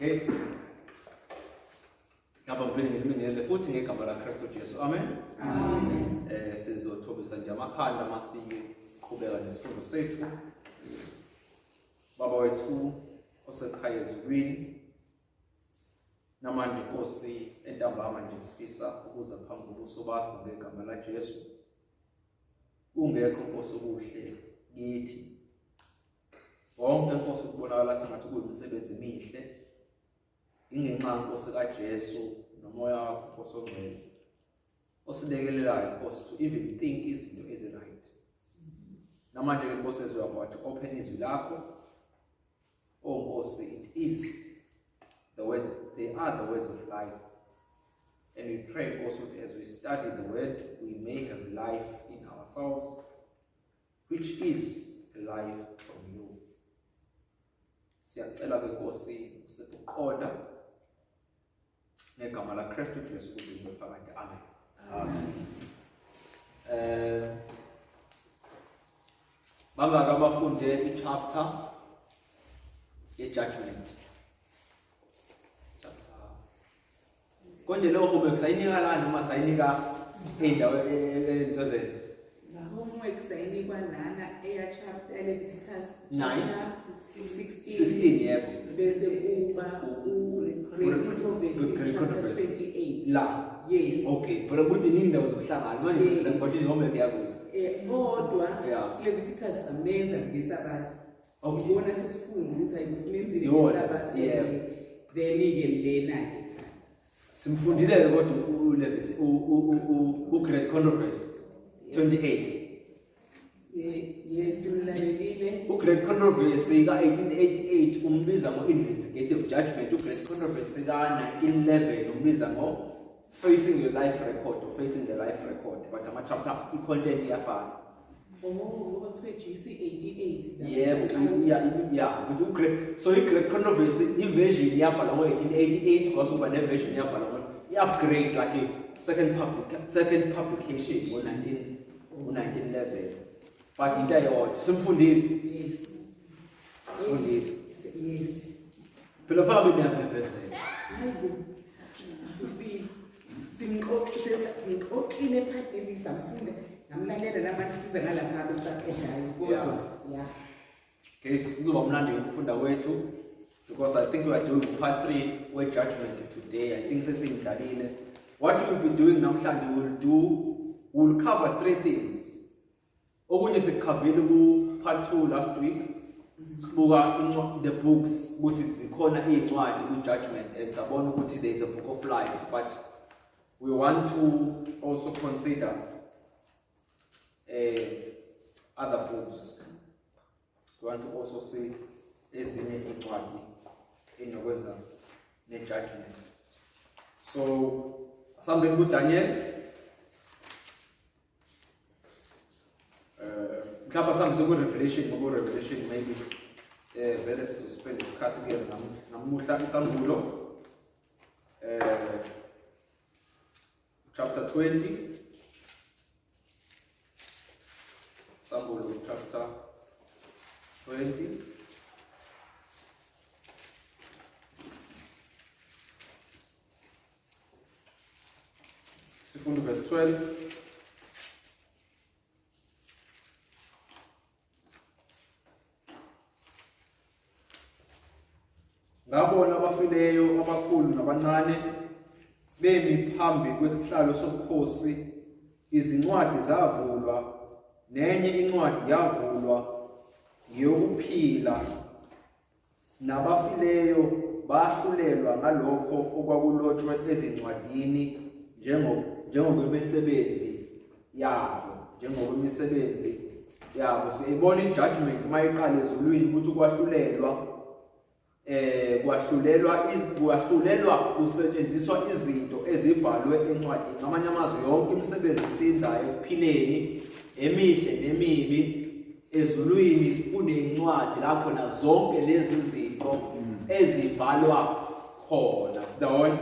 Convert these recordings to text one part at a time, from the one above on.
Okay. Ngapha ngibheke ngeminye futhi ngegama la Kristu Jesu. Amen. Amen. Sizothobisa nje amakhanda masiqhubeka nesifundo sethu. Baba wethu osekhaya ezulwini. Namanje Nkosi entambama nje sifisa ukuza phambi kobuso bakho ngegama la Jesu. Kungekho Nkosi okuhle kithi. Wonke Nkosi kubonakala sengathi kuyimisebenzi emihle. Ingenxa Nkosi kaJesu nomoya wakho Nkosi ongcwele. Osilekelelayo Nkosi to even think izinto right. Namanje ke Nkosi ezwayo open izwi lakho. Oh Nkosi, it is the words, they are the words of life. And we pray also that as we study the word, we may have life in ourselves, which is life from you. Siyacela ke Nkosi usetuqoda ngegama la Kristu Jesu kuze phakade. Amen. Amen. Bangaka bafunde i-chapter ye-judgment. Konje lo homework sayinika lana uma sayinika indawo entozeni. La homework sayinikwa lana chapter Leviticus 16 yebo. Bese kuba chapter 28. La. Yes. Okay, but ukuthi nini ndawo zokuhlangana manje ngizakubona homework yakho. Kodwa Leviticus amenza ngeSabatha. Ukubona sesifunda ukuthi ayikusebenzile ngeSabatha. Then ke lena simfundile kodwa uLevit Great Controversy 28. Yes, simlalelile. Great Controversy ka 1888 umbiza ngo investigative judgment. Great Controversy ka 1911 umbiza ngo facing your life record or facing the life record. But ama chapter i-content iyafana. What's GC 88? Yeah. But great. So Great Controversy i-version yabhala ngo 1888 because uba ne-version yabhala ngo i-upgrade like a second publication ngo 1911. But into yodwa simfundile. Yes. Sifundile. Yes. Phela faka beniyaphefezela. Simqoqile ephathini samfunda namlalela namanje size ngala sabe sakhedayo kodwa Okay, kuzoba mnandi ukufunda kwethu because I think we are doing part 3 with judgment today. I think sesingidlalile. What we'll be doing namhlanje we'll cover 3 things. Okunye sikukhavile ku part 2 last week. Sibuka the books ukuthi zikhona incwadi ku judgment and sabona ukuthi there is a book of life, but we want to also consider other books. We want to also see ezinye incwadi enokwenza ne-judgment. So something good Daniel. Mhlawumbe sambe ku-Revelation maybe vele sizospend isikhathi kuye namuhla isambulo chapter 20. Sambulo chapter 20. Sifundo verse 12. Ngabona abafileyo abakhulu nabancane bemi phambi kwesihlalo sobukhosi, izincwadi zavulwa, nenye incwadi yavulwa ngeyokuphila, nabafileyo bahlulelwa ngalokho okwakulotshwe ezincwadini njengokwemisebenzi yabo. Siyibona i-judgment mayiqala ezulwini ukuthi kwahlulelwa kusetshenziswa izinto ezibhalwe encwadini. Ngamanye amazwi yonke imisebenzi esiyenzayo ekuphileni emihle nemibi ezulwini kunencwadi la khona zonke lezi zinto ezibhalwa khona. Sidawona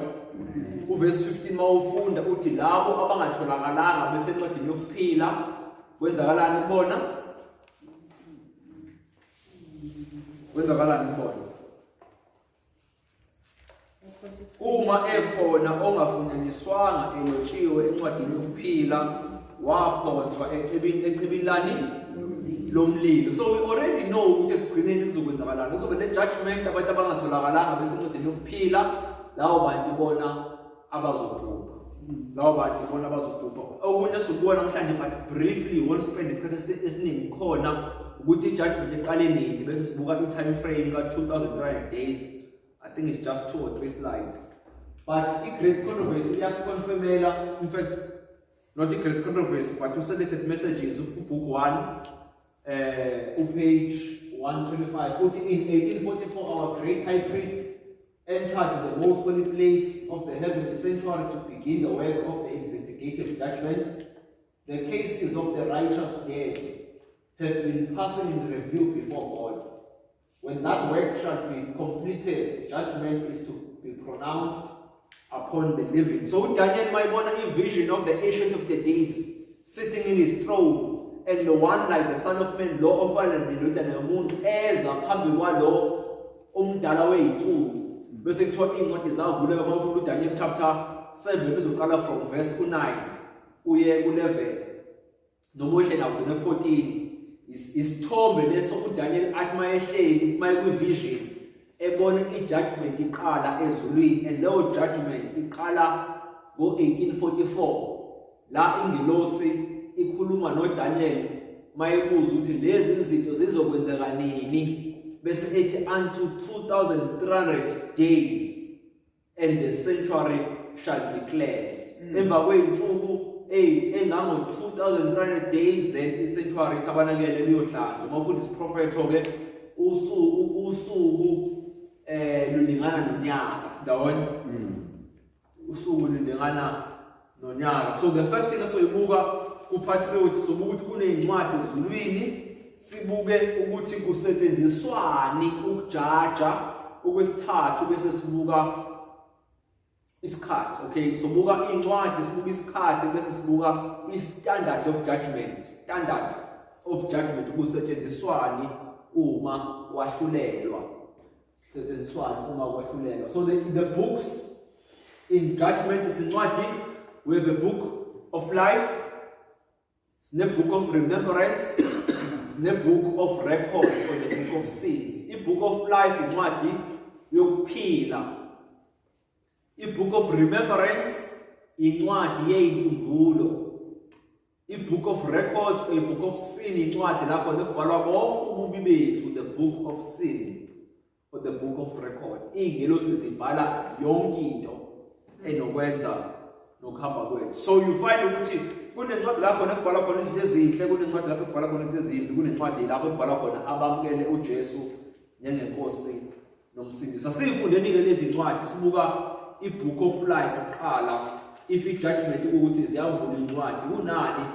uverse 15 mawufunda uthi labo abangatholakalanga bese encwadini yokuphila kwenzakalani kubona? uma ekhona ongafunyaniswanga elotshiwe encwadini yokuphila waphonswa eqibilani lomlilo. So we already know ukuthi ekugcineni kuzokwenzakalana. Kuzobe ne-judgment abantu abangatholakalanga bese encwadini yokuphila, lawo bantu bona abazobhubha. Lawo bantu bona abazobhubha. Okunye sikubona namhlanje but briefly won't spend isikhathi esiningi khona ukuthi i-judgment iqale nini bese sibuka i-time frame ka-2300 days. I think it's just 2 or 3 slides. But i-great controversy iyasikonfirmela, in fact, not a great controversy, but you selected messages, book 1, page 125. In 1844, our great high priest entered the most holy place of the heavenly sanctuary to begin the work of the investigative judgment. The cases of the righteous dead have been passing in review before God. When that work shall be completed, judgment is to be pronounced upon the living. So Daniel might want a vision of the Ancient of the Days sitting in his throne, and the one like the Son of Man, Law of All and the moon, as a public law, Dalaway 2. Basic talking what is our Daniel chapter 7, from verse 9. Uye 11. No motion out to 14. Is tomb and so Daniel at my shade, my vision. Ebon judgment iqala ezulwini, and low judgment iqala go 1844. La ingelosi ikhuluma no Daniel mayibuza ukuthi lezi izinto zizokwenzeka nini, bese ethi unto 2300 days and the sanctuary shall be cleansed. Emva kweyinsuku engango 2300 days then i-sanctuary tabanakele liyohlanjwa. Mawufunda isiprofetho ke usuku lulingana nonyaka sidawona usuku lulingana nonyaka. So the first thing soyibuka kupatriot sobuka ukuthi kuney'ncwadi ezulwini, sibuke ukuthi kusetshenziswani ukujaja. Okwesithathu bese sibuka isikhathi. Okay, sobuka iy'ncwadi, sibuka isikhathi bese sibuka i-standard of judgment. Standard of judgment kusetshenziswani uma kwahlulelwa. So the books in judgment is in what? We have a book of life, it's the book of remembrance, it's the book of records, or the book of sins. The book of life in what? Yokuphila. The book of remembrance in what? The book of records, or the book of sin in what? The book of sin. Or the book of record. Ingelosi zibhala yonke into enokwenza nokuhamba kwethu. So you find ukuthi kunencwadi la khona ekubhala khona izinto ezinhle, kunencwadi lapho ekubhala khona into ezimbi, kunencwadi lapho ekubhala khona abamukele uJesu njengenkosi nomsindisi. Asifundeni ke lezi ncwadi sibuka i-book of life kuqala, if i-judgment ukuthi ziyavula incwadi kunani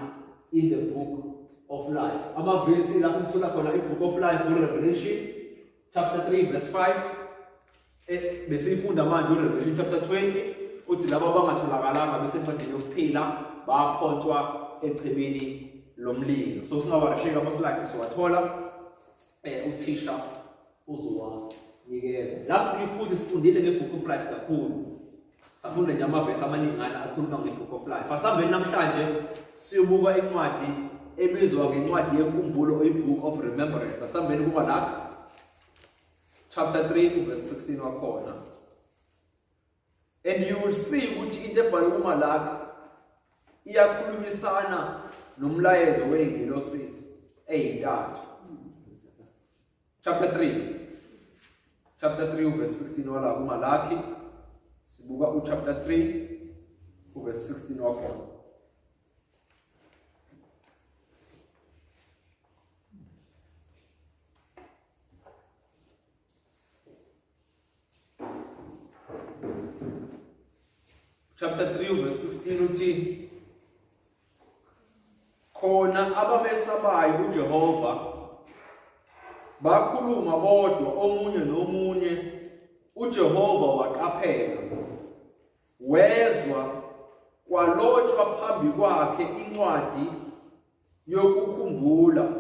in the book of life. Amavesi lapho sithola khona i-book of life Revelation chapter 3 verse 5. Besifunda manje uRevelation chapter 20 uthi labo abangatholakalanga bese encwadini yokuphila baphonswa echibini lomlilo. So singawarasheka amaslide siwathola uthisha uzowanikeza. Last week futhi sifundile ngeBook of Life kakhulu. Safunda nje amavesi amaningana akhuluma ngeBook of Life. Asambeni namhlanje siyobuka incwadi ebizwa ngencwadi yenkumbulo, iBook of Remembrance. Asambeni kuba la chapter 3 verse 16 wakhona. And you will see ukuthi into ebhalwe kuMalaki iyakhulumisana nomlayezo wey'ngelosi ey'ntathu. Chapter 3 verse 16 wala kuMalaki. Sibuka chapter 3 verse 16 wakhona. Chapter 3 verse 16 uthi khona abamesabayo uJehova bakhuluma bodwa omunye nomunye, uJehova waqaphela, wezwa kwalotshwa phambi kwakhe incwadi yokukhumbula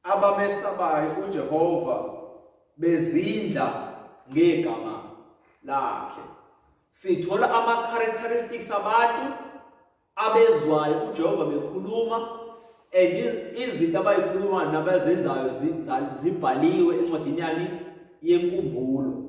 abamesabayo uJehova bezindla ngegama lakhe. sithola ama-characteristics abantu abezwayo uJehova bekhuluma, and izinto abayikhuluma nabazenzayo zibhaliwe encwadini yani yenkumbulo.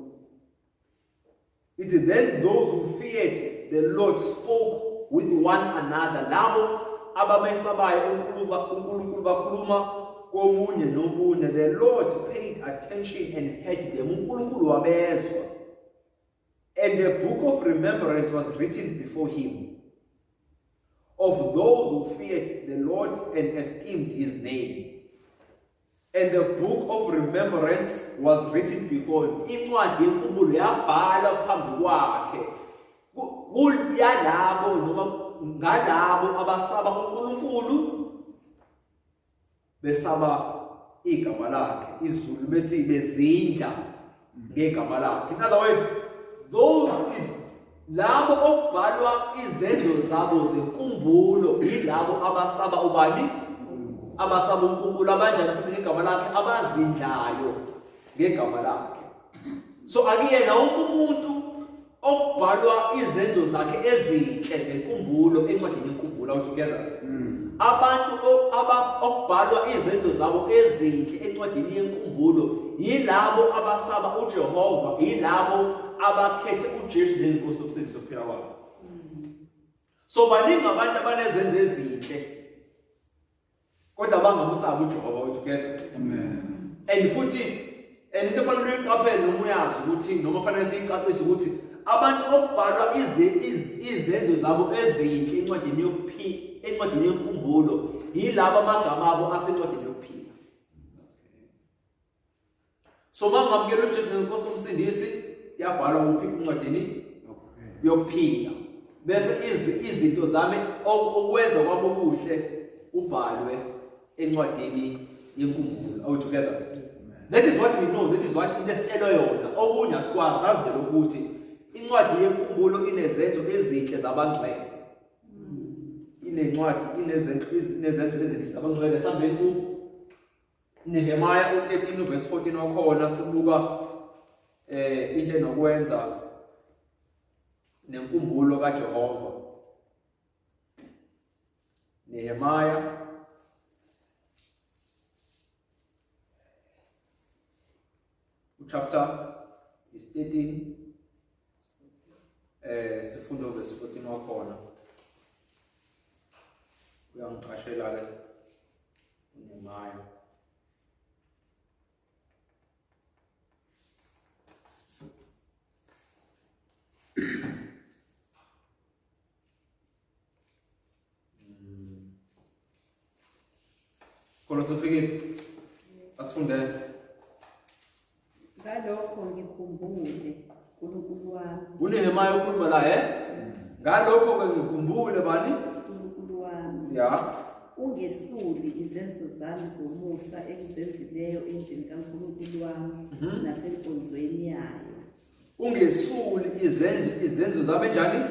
It is then those who feared the Lord spoke with one another. Labo abamesabayo uNkulunkulu bakhuluma komunye nomunye. The Lord paid attention and heard them. uNkulunkulu wabezwa. And the book of remembrance was written before him, of those who feared the Lord and esteemed his name. And the book of remembrance was written before him. Incwadi yenkumbulo yabhalwa phambi kwakhe. Yalabo noma ngalabo abasaba uNkulunkulu besaba igama lakhe. iZulu bethi bezindla ngegama lakhe. In other words, those is labo okubhalwa izenzo zabo zenkumbulo yilabo abasaba ubani? Abasaba uNkulunkulu abanjani futhi ngegama lakhe, abazindlayo ngegama lakhe. So akuyena wonke umuntu okubhalwa izenzo zakhe ezinhle zenkumbulo encwadini yenkumbulo altogether. Abantu okubhalwa izenzo zabo ezinhle encwadini yenkumbulo yilabo abasaba uJehova, yilabo abakhethe uJesu njengenkosi nomsindisi wokuphila kwabo. So baningi abantu abanezenzo ezinhle kodwa bangamsabi uJehova altogether. Amen. And futhi into efanele uyiqaphele noma uyazi ukuthi noma fanele siyicacise ukuthi abantu okubhalwa izenzo zabo ezinhle encwadini yenkumbulo yilabo amagama abo asencwadini yokuphila. So mangamukela uJesu njengenkosi nomsindisi yabhalwa kuphi encwadini yokuphila, bese izinto zami okwenza kwabo okuhle ubhalwe encwadini yenkumbulo altogether. That is what we know, that is what into esitshelwa yona. Okunye asikwazi sazi nje ukuthi incwadi yenkumbulo inezenzo ezinhle zabangcwele. Inencwadi inezenzo ezinhle zabangcwele. Sambeni ku Nehemiah 13 verse 14 wakhona sibuka into enokwenza nenkumbulo kaJehova. Nehemiah chapter is 13 sifunda verse 14 wakhona. Uyangicashela ke Nehemiah. Kono sifike asifunde ngalokho ngikhumbule uNkulunkulu wami. uNehemiah ukhuluma la ngalokho ke ngikhumbule bani? uNkulunkulu wami. Ya. Ungesuli izenzo zami zomusa engizenzileyo endlini kaNkulunkulu wami nasenkonzweni yayo. Ungesuli izenzo zami njani?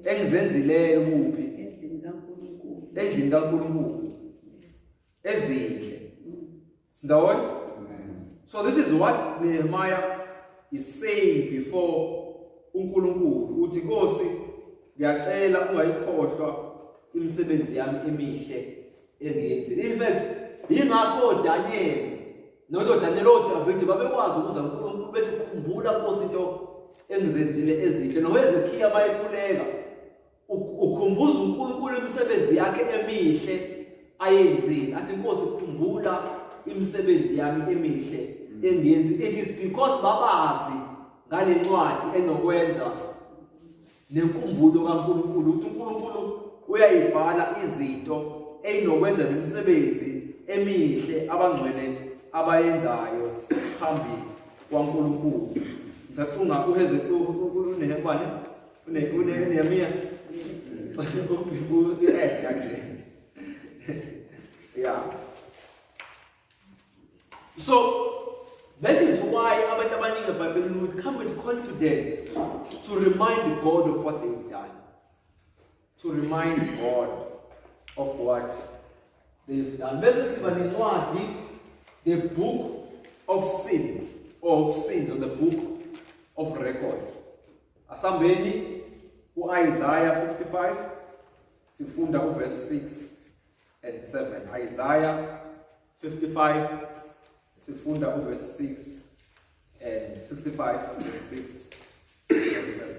Engizenzileyo kuphi? Endlini kaNkulunkulu. Endlini kaNkulunkulu. Ezinhle. Sindawona? So this is what Nehemiah is saying before uNkulunkulu. Uthi Nkosi, ngiyacela ungayikhohlwa imisebenzi yami emihle engiyenzile. In fact, yingakho Daniel noDaniel oDavid babekwazi ukuza uNkulunkulu bethi khumbula Nkosi into engizenzile ezinhle. NoHezekiya bayikhuleka ukhumbuza uNkulunkulu imisebenzi yakhe emihle ayenzile. Athi Nkosi khumbula imisebenzi yami emihle engiyenzile. It is because babazi ngale ncwadi enokwenza nenkumbulo kaNkulunkulu ukuthi uNkulunkulu uyayibhala izinto eyinokwenza nemisebenzi emihle abangcwele abayenzayo phambi kwaNkulunkulu. Ngicacunga uNehemiah uNehemiah uEsther nje. Yeah. So that is why abantu abaningi eBhayibhelini would come with confidence to remind God of what they've done. To remind God of what they've done. Bese siba nencwadi, the book of sin, or of sins, or the book of record. Asambeni Isaiah 65 sifunda verse 6 and 7. Isaiah 55 sifunda verse 6 and 65 verse 6 and 7.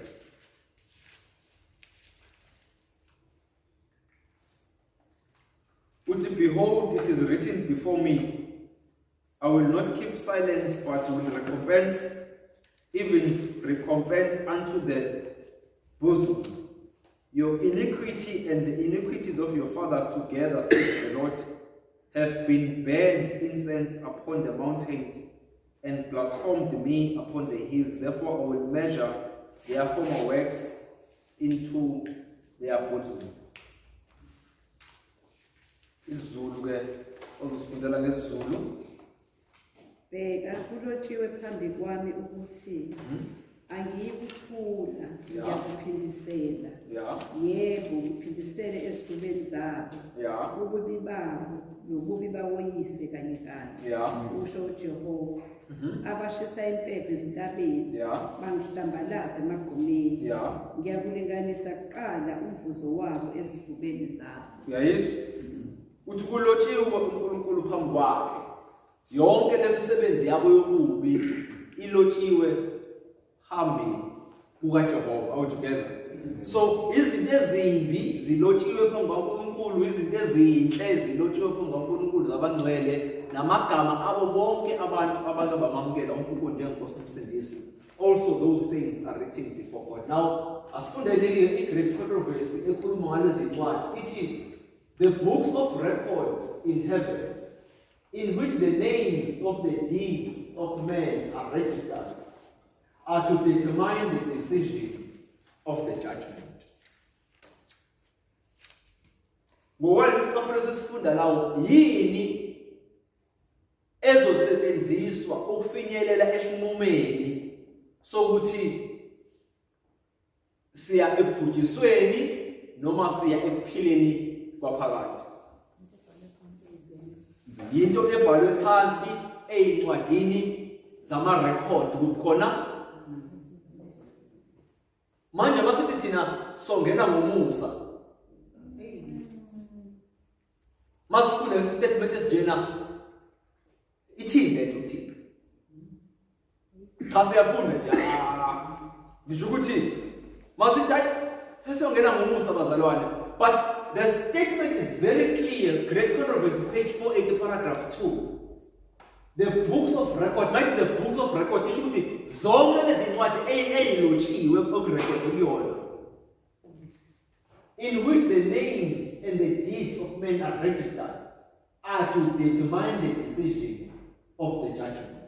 Behold, it is written before me, I will not keep silence, but will recompense, even recompense unto the bosom. Your iniquity and the iniquities of your fathers together, saith the Lord, have been burned incense upon the mountains, and blasphemed me upon the hills. Therefore I will measure their former works into their bosom. isiZulu ke ozosifundela ngesiZulu. Bheka kulotshiwe phambi kwami ukuthi angiyikuthula ngiyakuphindisela. Yebo ngiphindisele ezifubeni zabo. Ububi babo nobubi bawoyise kanye kanye. Usho uJehova. Abashisa impepho ezintabeni bangihlambalaza emagqumeni. Ngiyakulinganisa kuqala umvuzo wabo ezifubeni zabo. Uyayizwa? Uthi kulotshiwe uNkulunkulu phambi kwakhe yonke lemisebenzi yabo yokubi ilotshiwe phambi kukaJehova. All together. So izinto ezimbi zilotshiwe phambi kuNkulunkulu, izinto ezinhle zilotshiwe phambi kuNkulunkulu zabangcwele namagama abo bonke abantu abamamukela uNkulunkulu njengenkosi nomsindisi. Also those things are written before God. Now asifundele iGreek controversy ekhuluma ngalezi ncwadi ithi the books of record in heaven, in which the names of the deeds of men are registered, are to determine the decision of the judgment. Ngokwalesi siqaphelo sesifunda lawo yini ezosetshenziswa ukufinyelela esinqumeni sokuthi siya ebhujisweni noma siya ekuphileni kwaphakade. Yinto ebhalwe phansi ezincwadini zama-record kukhona. Manje masithi thina songena ngomusa masifunda lesi statement esijena ithini lento uthini cha siyafunda nje ngisho ukuthi masithi hayi sesiyongena ngomusa bazalwane, but the statement is very clear. Great Controversy, page 480, paragraph 2. The books of record, might the books of record, isho ukuthi zonke lezi ncwadi ezilotshiwe okurekhodwe kuyona, in which the names and the deeds of men are registered, are to determine the decision of the judgment.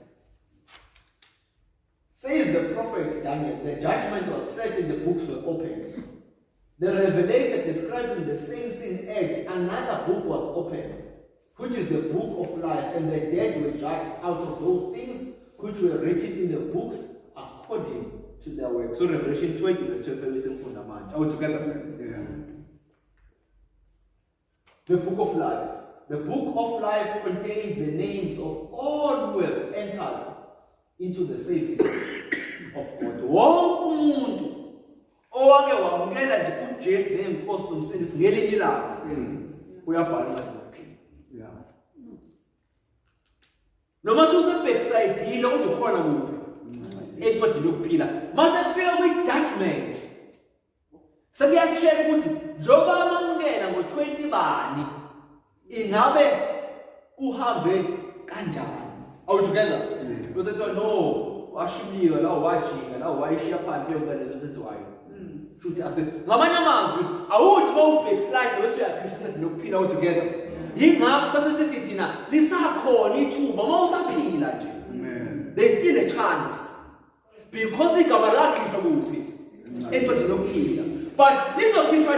Says the prophet Daniel, the judgment was set and the books were opened. The Revelator described in the same scene act, another book was opened, which is the book of life, and the dead were judged out of those things which were written in the books according to their works. So Revelation 20 verse 12 is in fundament. Are we together, friends? The book of life. The book of life contains the names of all who have entered into the service of God. Wonke umuntu owake wamukela nje uJesu njengenkosi nomsindisi ngelinye ilanga uyabhala ukuphila. Noma usebhekisayidini kodwa ukhona kuphi encwadini yokuphila. Mase kufika kwi-judgment sekuyacheka ukuthi njengoba amamukela ngo-20 bani ingabe uhambe kanjani. Are we together? Because it's no washiliwe la wajinga la wayishiya phansi yokubele sethi wayo futhi ase ngamanye amazwi awuthi bawubhekslide bese uyakhishisa nokuphila all together. Yingakho bese sithi thina lisakhona ithuba mawusaphila nje. There's still a chance because igama lakhishwa kuphi encwadini yokuphila, but lizokhishwa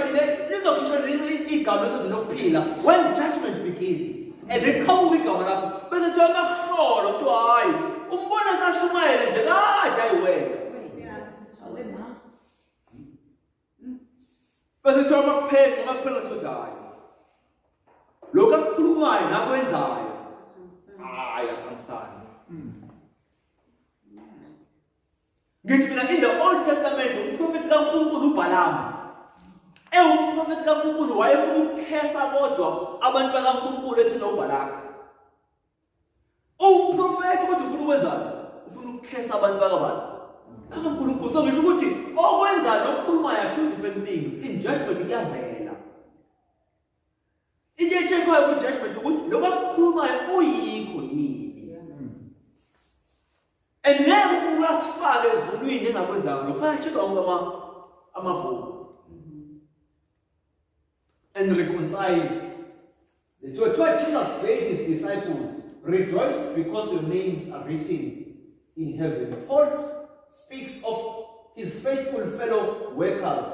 igama encwadini yokuphila when judgment begins. And then come with igama lakho bese thiwa makuhlola ukuthi hayi umbona sashumayela nje kade ayiwena bese thiwa makuphela ukuthi hayi lokho akukhulumayo nakwenzayo hayi akuhambisani. Ngithi mina in the Old Testament uprofeti kaNkulunkulu uBalaam. Uprofeti kaNkulunkulu wayefuna ukukhesa kodwa abantu bakaNkulunkulu ethi noBalak. Uprofeti kodwa ufuna ukwenzani? Ufuna ukukhesa abantu bakabani? bakaNkulunkulu. So ngisho ukuthi okwenza nokukhulumayo are two different things. In judgment kuyavela. Into echekwayo ku judgment ukuthi lokho akukhulumayo uyikho yini. And then ulasifaka ezulwini engakwenzanga lokho. Kufanele check wonke amabhuku. And reconcile. So what Jesus bade his disciples, rejoice because your names are written in heaven. Paul speaks of his faithful fellow workers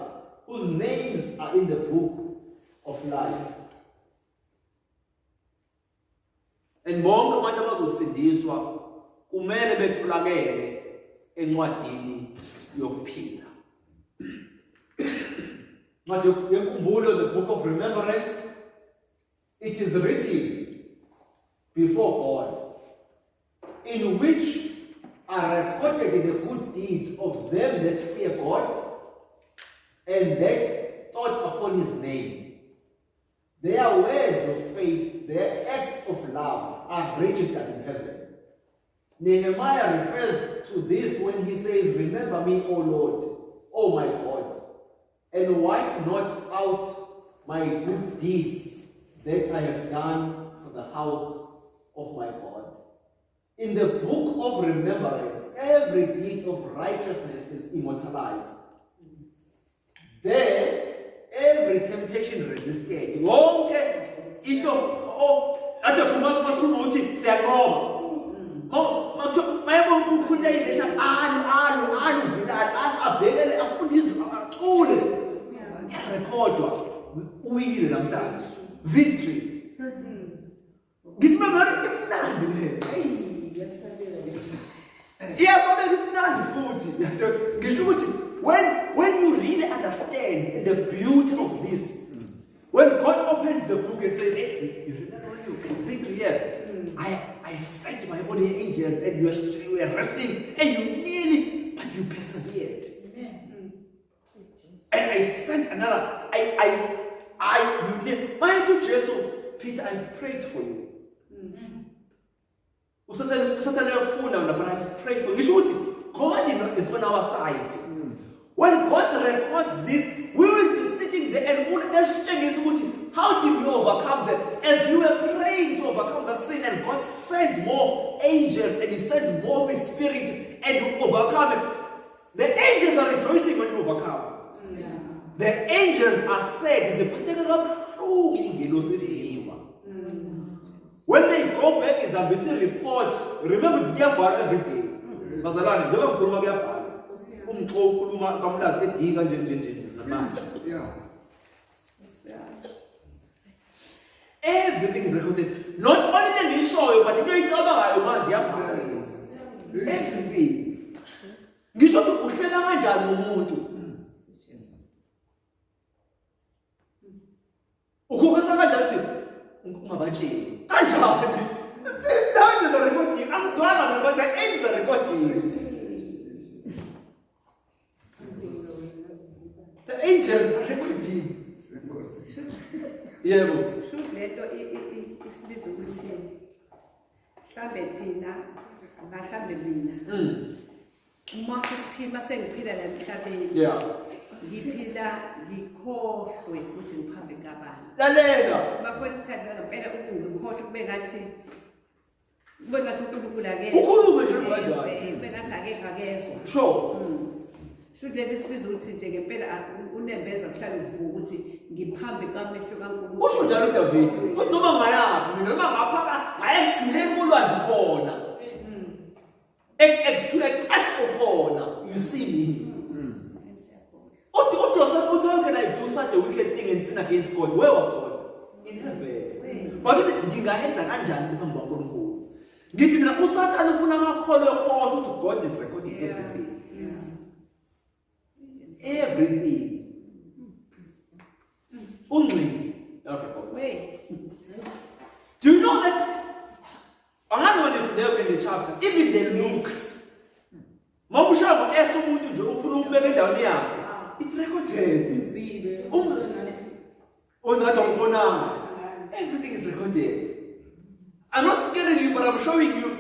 whose names are in the book of life. And bonke abantu abazosindiswa kumele betholakele encwadini yokuphila. The book of remembrance, it is written before God, in which are recorded the good deeds of them that fear God and that thought upon his name. Their words of faith, their acts of love are registered in heaven. Nehemiah refers to this when he says, remember me, O Lord, O my God, and wipe not out my good deeds that I have done for the house of my God. In the book of remembrance, every deed of righteousness is immortalized. There, every temptation resisted. Victory. Ngithi mangale kumnandi le. When you really understand the beauty of this, when God opens the book and says, hey, you remember when you victory here? I sent my holy angels and you were wrestling and you nearly, but you persevered. And I sent another. Peter, I've prayed for you. But I've prayed for you. God is on our side. When God records this, we will be sitting there and how did you overcome them? As you were praying to overcome that sin, and God sends more angels and He sends more of His Spirit, and you overcome it. The angels are rejoicing when you overcome. The angels are said, is a particular when they go back, is a busy report. Remember, it's every day. Everything is recorded. Not only the show you, but you know everything. The angels are recording. Yeah. Should let isibizo ukuthi mhlambe thina ngahlambe mina. Uma sesiphila sengiphila la emhlabeni. Yeah. Ngiphila ngikhohlwe ukuthi ngiphambe kabani. Lalela. Bakhona isikhathi ngempela ukungikhohlwe kube ngathi kube ngathi uNkulunkulu akekho. Ukhulume nje kanjani? Kube ngathi akekho akezwa. Sure. Should let isibizo ukuthi nje ngempela unembeza kuhlala uvuka ukuthi ngiphambe kamehlo kaNkulunkulu. Usho njalo uDavid. Kodwa noma ngayaphi mina noma ngaphaka ngayejuleni kolwandle khona. Ekashko khona. You see me. Joseph, how can I do such a wicked thing and sin against God? Where was God? In heaven. But ngingayenza kanjani phambi kwaNkulunkulu? Ngithi mina uSathane ufuna amakholo yokholwa ukuthi God is recording everything. Everything. Only. Do you know that? I'm not going to delve in the chapter. Even the looks. Mawushaya ngeke umuntu nje ufuna ukubeka endaweni yakhe. It's recorded. Uzile. Everything is recorded. I'm not scaring you, but I'm showing you.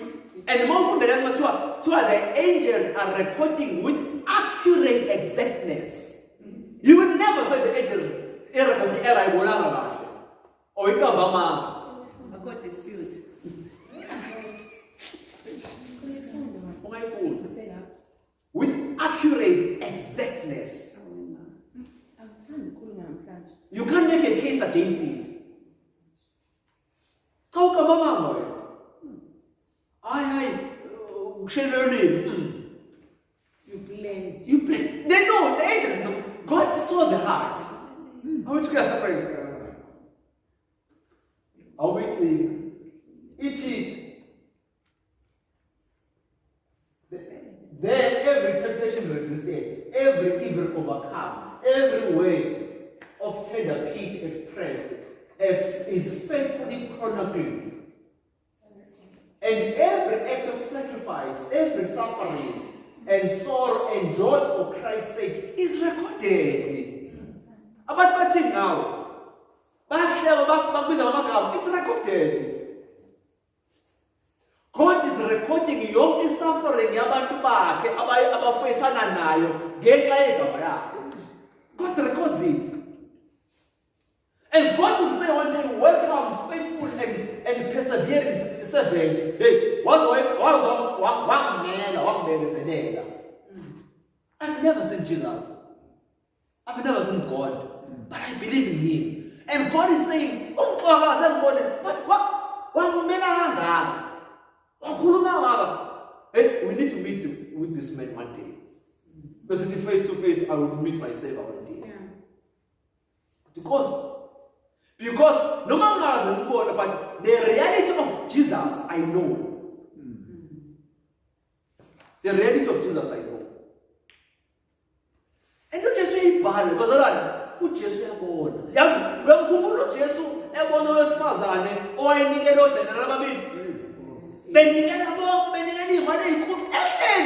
And more from the angels are recording with accurate exactness. You will never find the angels recording error or you come I got dispute. my phone. With accurate exactness. You can't make a case against it. How come mama? You blend. They know, the angels know. God saw the heart. How much can I friends? Are we clear? Then every temptation resisted, every evil overcome, every word of tender peace expressed is faithfully chronicled. And every act of sacrifice, every suffering and sorrow endured for Christ's sake is recorded. About now, it's recorded. God is recording your suffering yabantu bakhe abafeyisana nayo ngenxa yegama lakhe. God records it. And God will say one day, welcome, faithful and persevering servant. Hey, I've never seen Jesus. I've never seen God. But I believe in Him. And God is saying, but what? Hey, we need to meet with this man one day. Because if face to face, I will meet myself one day. Because no man has important, but the reality of Jesus, I know. The reality of Jesus, I know. And not just say bad, because who Jesus we are born. Yes, when Jesus is born, wesifazane owayinikela odana babili. Benikela bonke, benikela imali ezinkulu.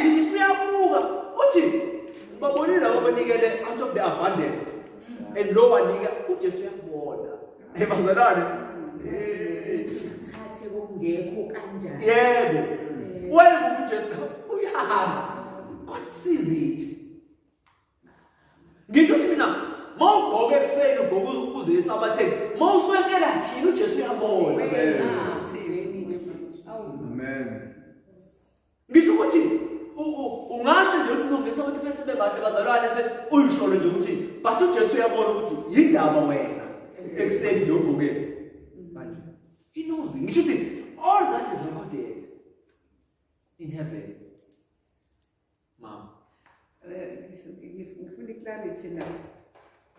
Nje uyabuka. Uthi babonile abanikele out of the abundance. And no one nigga uJesu uyabona. Ebazalwane. Thathe kungekho kanjani. Yebo. Wena uJesu uyazi. God sees it. Ngisho ukuthi mina mawugqoke ekuseni ugqoke ukuze esabatheni. Mawuswekela thina uJesu uyabona. Amen. Ngisho ukuthi ungasho nje ukulungisa ukuthi bese bebahle bazalwane se uyisholo nje ukuthi but uJesu uyabona ukuthi yindaba wena ekuseni nje ugqoke manje he knows it. Ngisho ukuthi all that is recorded in heaven. Mom, ngifuna clarity la.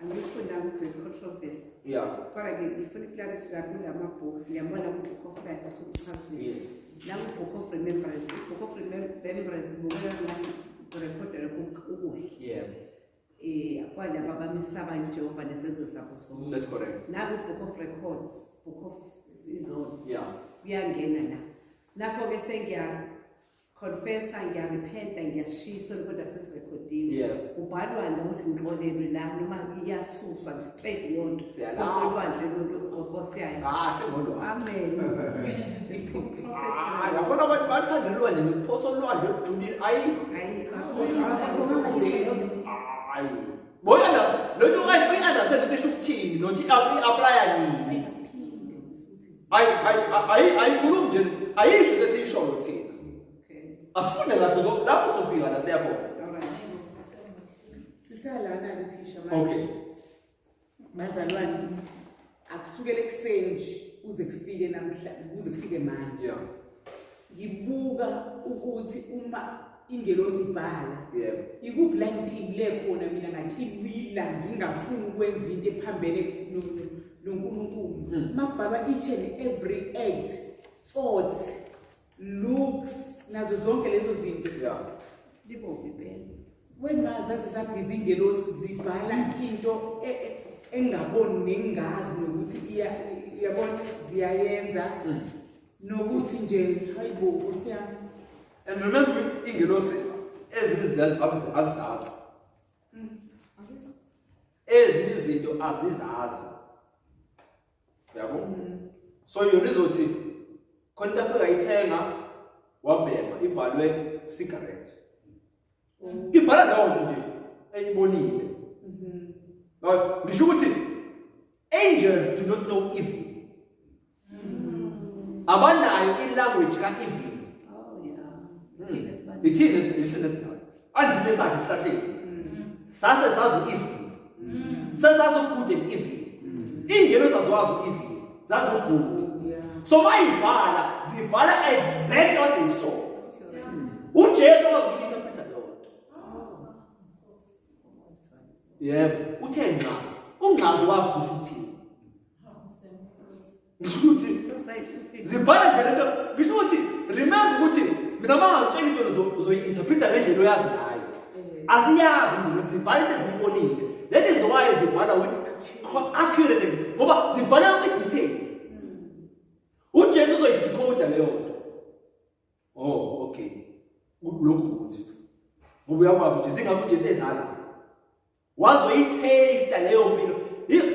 Angifuna controversy. yeah, Kodwa ngifuna clarity la kulamabhuku. Ngiyabona ku-book of life usukuchazile. yes, Book of remembrance. Book of remembrance kubona ngathi urekhordele ukuhle. yeah, Kwalabo abamesaba uJehova nesizwe sabo sonke. that's correct, Book of records, book of iZulu. yeah, Kuyangena la. Lapho bese confessa, ngiyarepenta, ngiyashisa kodwa sesirekhodiwe. yeah, Ubhalwa ukuthi ngixolelwe la noma iyasuswa straight yonke. Siyalapha. Olwandle lokosiyayo. kahle ngolwa. Amen. Yabona abantu bathanda ulwandle nokuphosa olwandle olujulile ayikho. Hayi. Boy understand. Lotho uyi-understand ukuthi esho ukuthini, nothi i-applya nini. Ayikhulumi nje, ayisho lesiyishoyo thina. Asifunde kahle lapho sofika la siyakhona. Sisalana lithisha Okay. manje. Bazalwane akusukele ekseni nje uze kufike namhlanje, uze kufike manje. Yeah. Ngibuka ukuthi uma ingelosi ibhala Yeah. ikuphi la ngithile khona mina ngathi wila ngingafuni ukwenza into ephambene noNkulunkulu. Makubhala each and every act, thoughts, looks nazo zonke lezo zinto. Yeah. Libophi phela. Wena zazi zabhizi ingelosi zibhala into engaboni nengazi nokuthi iyabona ziyayenza nokuthi nje hayibo usiyami. And remember, ingelosi ezinye izinto azizazi. Ezinye izinto azizazi. Yabo? So yona izothi khona into afika ithenga wabhema ibhalwe cigarette. Ibhala lawo nje eyibonile. Ngisho ukuthi angels do not know evil. Abanayo language ka-evil. Oh yeah. Ithini lesinayo? Anjile sakhe sihlahleni. Sase sazi evil. Sasazi good and evil. Ingelo saziwazi evil. Zazi good. So mayibhala zibhala exactly what they saw. uJesu wazi-interpreta lokho. Yebo, uthe nqa. Ungqazi wazi kusho ukuthini. Ngisho ukuthi zibhala nje lento. Ngisho ukuthi remember ukuthi mina mangakutshela into uzoyi-interpreta ngendlela oyazi ngayo. Asiyazi into zibhala into ezibonile. That is why zibhala with accurate ngoba zibhala with-detail. uJesu uzoyidecoda leyo nto. Oh, okay. Lokhu ukuthi ngoba uyakwazi ukuthi singakho uJesu ezala wazoyitaste leyo mpilo.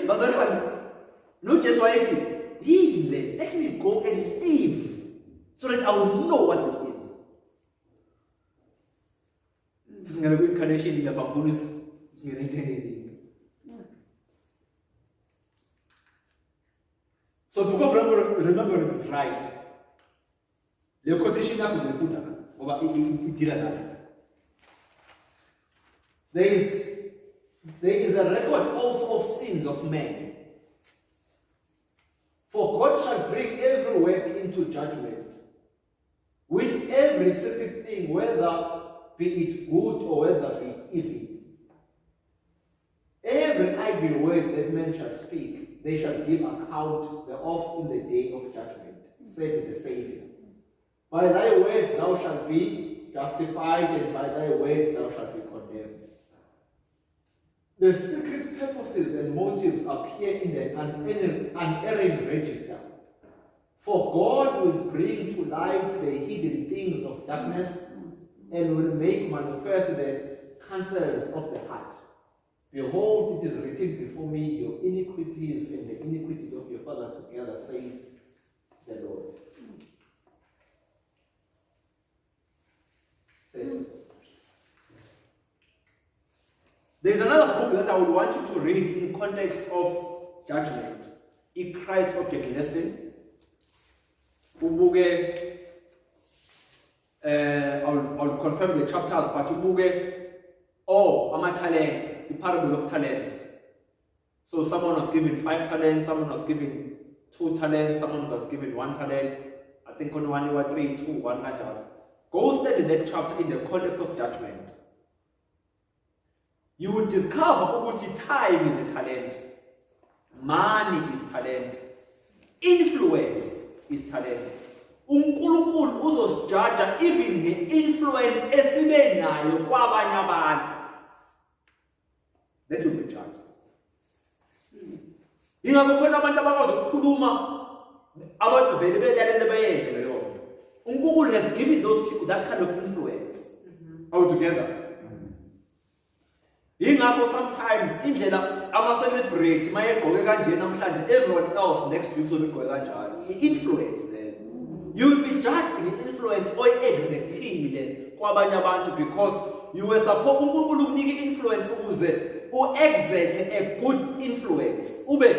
Bazalwane noJesu wayethi yile, let me go and live so that I will know what this is. Singena kwi-incarnation lapha mfundisi singena entendeni. So book of remembrance is right. Le quotation yakho ngifunda ngoba idila nayo. There is a record also of sins of men. For God shall bring every work into judgment, with every secret thing, whether be it good or whether be it evil. Every idle word that men shall speak, they shall give account thereof in the day of judgment, said the Savior. By thy words thou shalt be justified, and by thy words thou shalt be condemned. The secret purposes and motives appear in the unerring register. For God will bring to light the hidden things of darkness and will make manifest the counsels of the heart. Behold, it is written before me, your iniquities and the iniquities of your fathers together, saith the Lord. There's another book that I would want you to read in context of judgment. In Christ Object Lesson. I'll confirm the chapters, but talent, the parable of talents. So someone was given 5 talents, someone was given 2 talents, someone was given 1 talent. I think on 1 or 3, 2, 1 talent. Go study that chapter in the context of judgment. You will discover that time is a talent, money is talent, influence is talent. uNkulunkulu uzosijaja even nge-influence esibe nayo kwabanye abantu. That will be judged. Ingakho khona abantu abakwazi ukukhuluma abantu vele belalele bayenze leyo nto. uNkulunkulu has given those people that kind of influence. All together. Ingakho sometimes indlela ama-celebrate mayegqoke kanje namhlanje, everyone else next week uzobe egqoke kanjalo. I-influence then. You will be judged in the influence oyi-exectile kwabanye abantu because you were supposed uNkulunkulu ukunike influence ukuze u-exert a good influence. Ube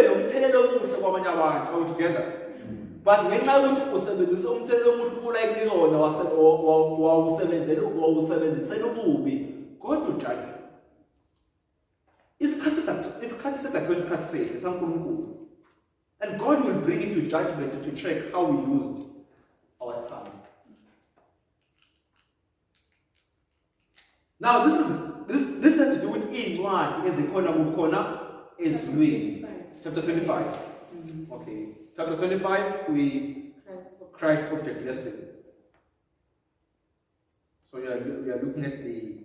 nomthelelo omuhle kwabanye abantu. All together. But ngenxa yokuthi usebenzisa umthelelo omuhle kulayikunika wona wawusebenzisela ububi, God will judge you. Isikhathi sedakhona isikhathi sethu saNkulunkulu. And God will bring it to judgment to check how we used our time. Now this has to do with incwadi ezikhona kukhona ezulwini. Chapter 25. Okay. Chapter 25 Christ Object Lesson. So we are looking at the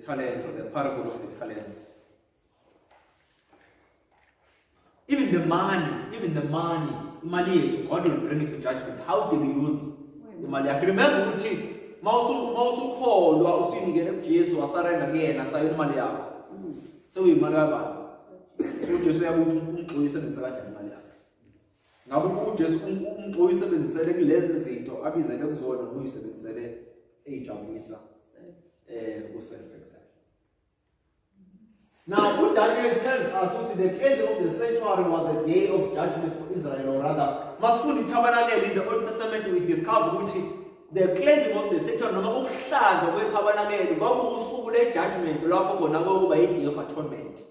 talents, or the parable of the talents. Even the money, God will bring it to judgment. How do we use the money? I can remember mawusukholwa usinikele kuJesu wasarenda kuyena sayona imali yakho. Sekuyimali kabani? uJesu uyabuthi umxolisi kanjani imali yakho. Ngabe uJesu umxolisi kulezi zinto abizele kuzona uyisebenzisele ejabulisa uself exactly. Now, Daniel tells us that the cleansing of the sanctuary was a day of judgment for Israel, or rather, Masfuni Tabernacle in the Old Testament we discover the cleansing of the sanctuary, no matter the tabernacle, God will judgment, by a day of atonement.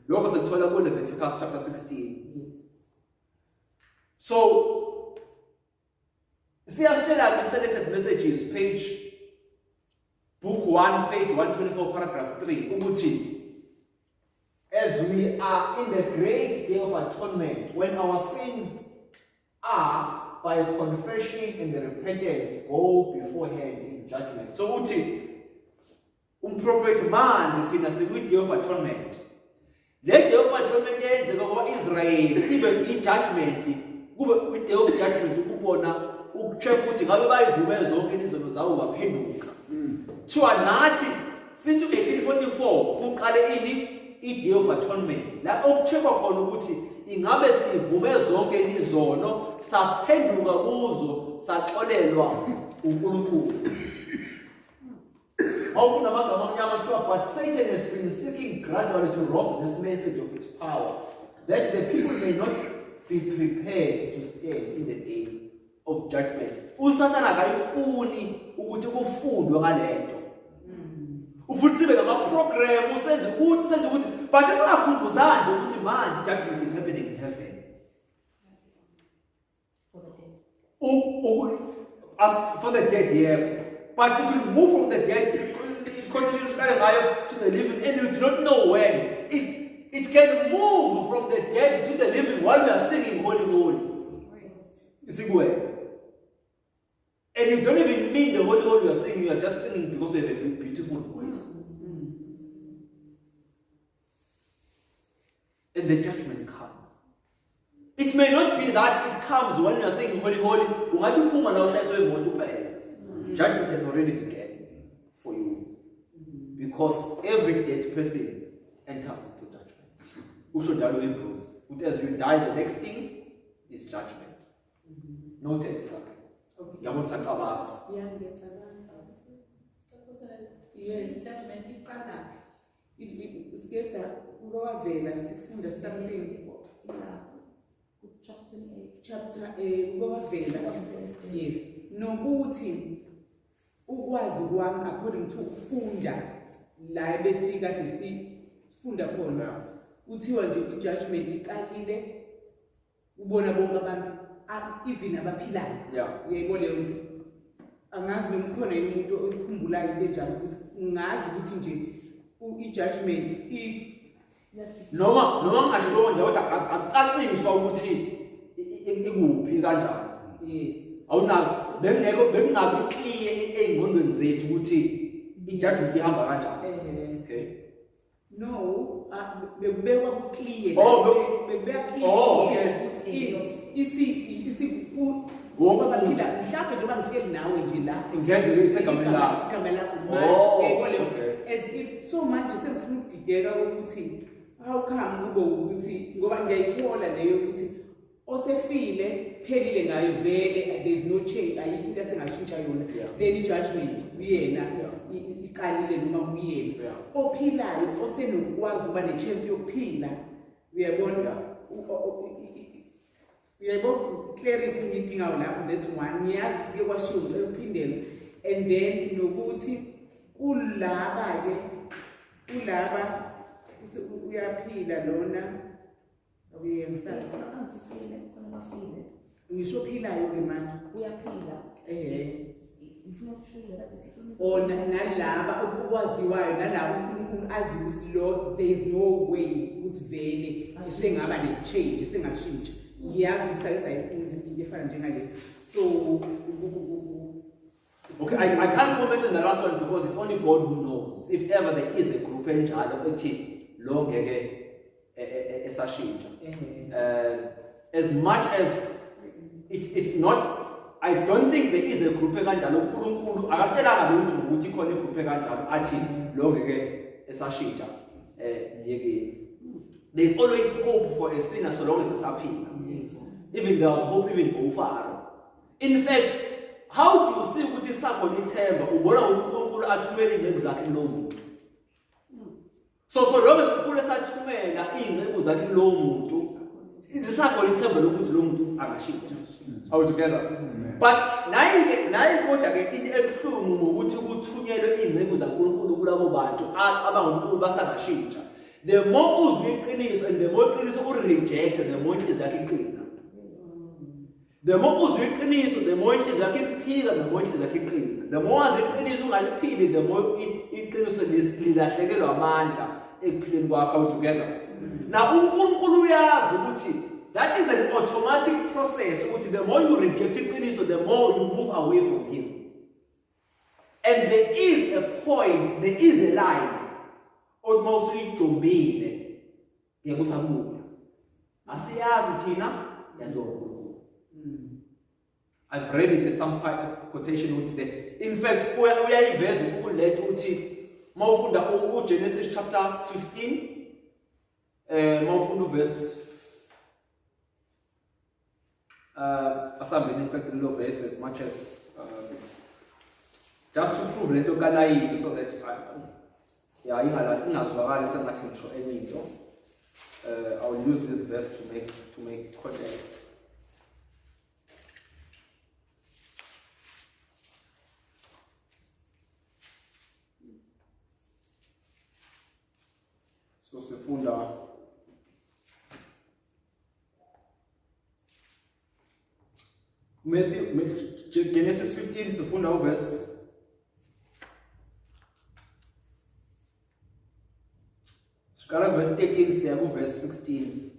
Logos the Torah in Leviticus chapter 16. So, see, I still have the selected messages, book 1, page 124, paragraph 3. As we are in the great day of atonement, when our sins are, by confession and the repentance, go beforehand in judgment. So, prophet man, it's in a day of atonement. The day of atonement is Israel, even in judgment, with day of judgment, check what you have by women's organisms over Penduka. To a Nazi, since 1844, day of atonement. La okuchekwa khona ukuthi ingabe sivume zonke izono saphenduka kuzo saxolelwa uNkulunkulu. Awufuna amagama amnyama kuthiwa, but Satan has been seeking gradually to rob this message of its power, that the people may not be prepared to stand in the day of judgment. USathana akayifuni ukuthi kufundwe ngalento. Ufuthi sibe ngama-program usenze ukuthi but esingakhumbuzani ukuthi manje judgment is happening in heaven. As for the dead, yeah. But it will move from the dead, continue to the living, and you do not know when. It can move from the dead to the living while we are singing Holy, Holy. You see where? And you don't even mean the Holy, Holy you are singing, you are just singing because you have a beautiful voice. And the judgment comes. It may not be that it comes when you are saying Holy, Holy. Judgment has already begun for you. Because every dead person enters into judgment. Who should die in Hebrews? As you die, the next thing is judgment. Noted, sir. Yes, judgment is ngowavela sifunda something chapter ngowavela yes nokuthi ukwazi kwami according to ukufunda la besikade sifunda khona uthiwa nje ijudgment iqalile ubona bonke abantu even abaphilayo uyayibona leyo nto angazi nomkhona yini umuntu oyikhumbulayo into enjalo ukuthi ngazi ukuthi nje ijudgment noma ngasho nje kodwa akucaciswa ukuthi ikuphi kanjani. Yes. Awunako bekungabi clear engqondweni zethu ukuthi ijudgment ihamba kanjani. Okay. No, bekubekwa ku clear. Bekubekwa clear ukuthi ngoba baphila mhlawumbe njengoba ngihleli nawe nje la ngeze isegamela lakho manje yayibona as if so manje sengifuna ukudideka ukuthi how come kube ukuthi ngoba ngiyayithola leyo ukuthi osefile phelile ngayo vele there is no change ayikho into esengashintsha yona then judgment uyena iqalile noma kuyena ophilayo osenokwazi uba ne chance yokuphila uyabona clarity ngidingayo lapho that's one ngiyazi sike kwashiwo ukuphindela and then nokuthi kulaba uyaphila lona uyengisazi ngisho philayo ke manje uyaphila ngifuna ukushilo that is nalaba okwaziwayo nalabo uNkulunkulu azi ukuthi lo there is no way ukuthi vele sengaba ne change sengashintsha ngiyazi ukuthi ayisayifuna into efana njengale so okay, I can't comment on the last one because it's only God who knows. If ever there is a group enjalo ethi lo ngeke esashintsha. As much as it's not I don't think there is a group ekanjalo uNkulunkulu akasitshelanga lutho ukuthi khona igroup ekanjalo athi lo ngeke esashintsha myekeni. There is always hope for a sinner so long as esaphila. Even there was hope even for uFaro. In fact, how do you see ukuthi sakhona ithemba ubona ukuthi uNkulunkulu athumele ingceku zakhe kulo muntu? So long as uNkulunkulu esathumela ingceku zakhe kulo muntu, isakhona ithemba lokuthi lo muntu angashintsha. All together. But nayi kodwa ke into ebuhlungu ngokuthi kuthunyelwe ingceku zaNkulunkulu kulabo bantu acabanga ukuthi uNkulunkulu basangashintsha. The more uzwe iqiniso and the more iqiniso ureject, the more inhliziyo yakhe iqina. The more uzwe iqiniso, the more inhliziyo yakhe iphila, the more inhliziyo yakhe iqina. The more wazi iqiniso ungaliphili, the more iqiniso lilahlekelwa amandla ekuphileni kwakho. All together. Now uNkulunkulu uyazi ukuthi that is an automatic process. The more you reject iqiniso, the more you move away from him. And there is a point, there is a line. Almost uyijombile yakusabuya. Asiyazi thina yazonkulunkulu. I've read it at some quotation with the. In fact, uyayiveza ukuletha uthi mawufunda uGenesis chapter 15 mawufunda verse in fact, the little verse as much as just to prove lento kalayini so that ingazwakali sengathi ngisho enye into. I will use this verse to make context. So sifunda Genesis 15 sifunda uverse sikala verse 13 siya ku verse 16.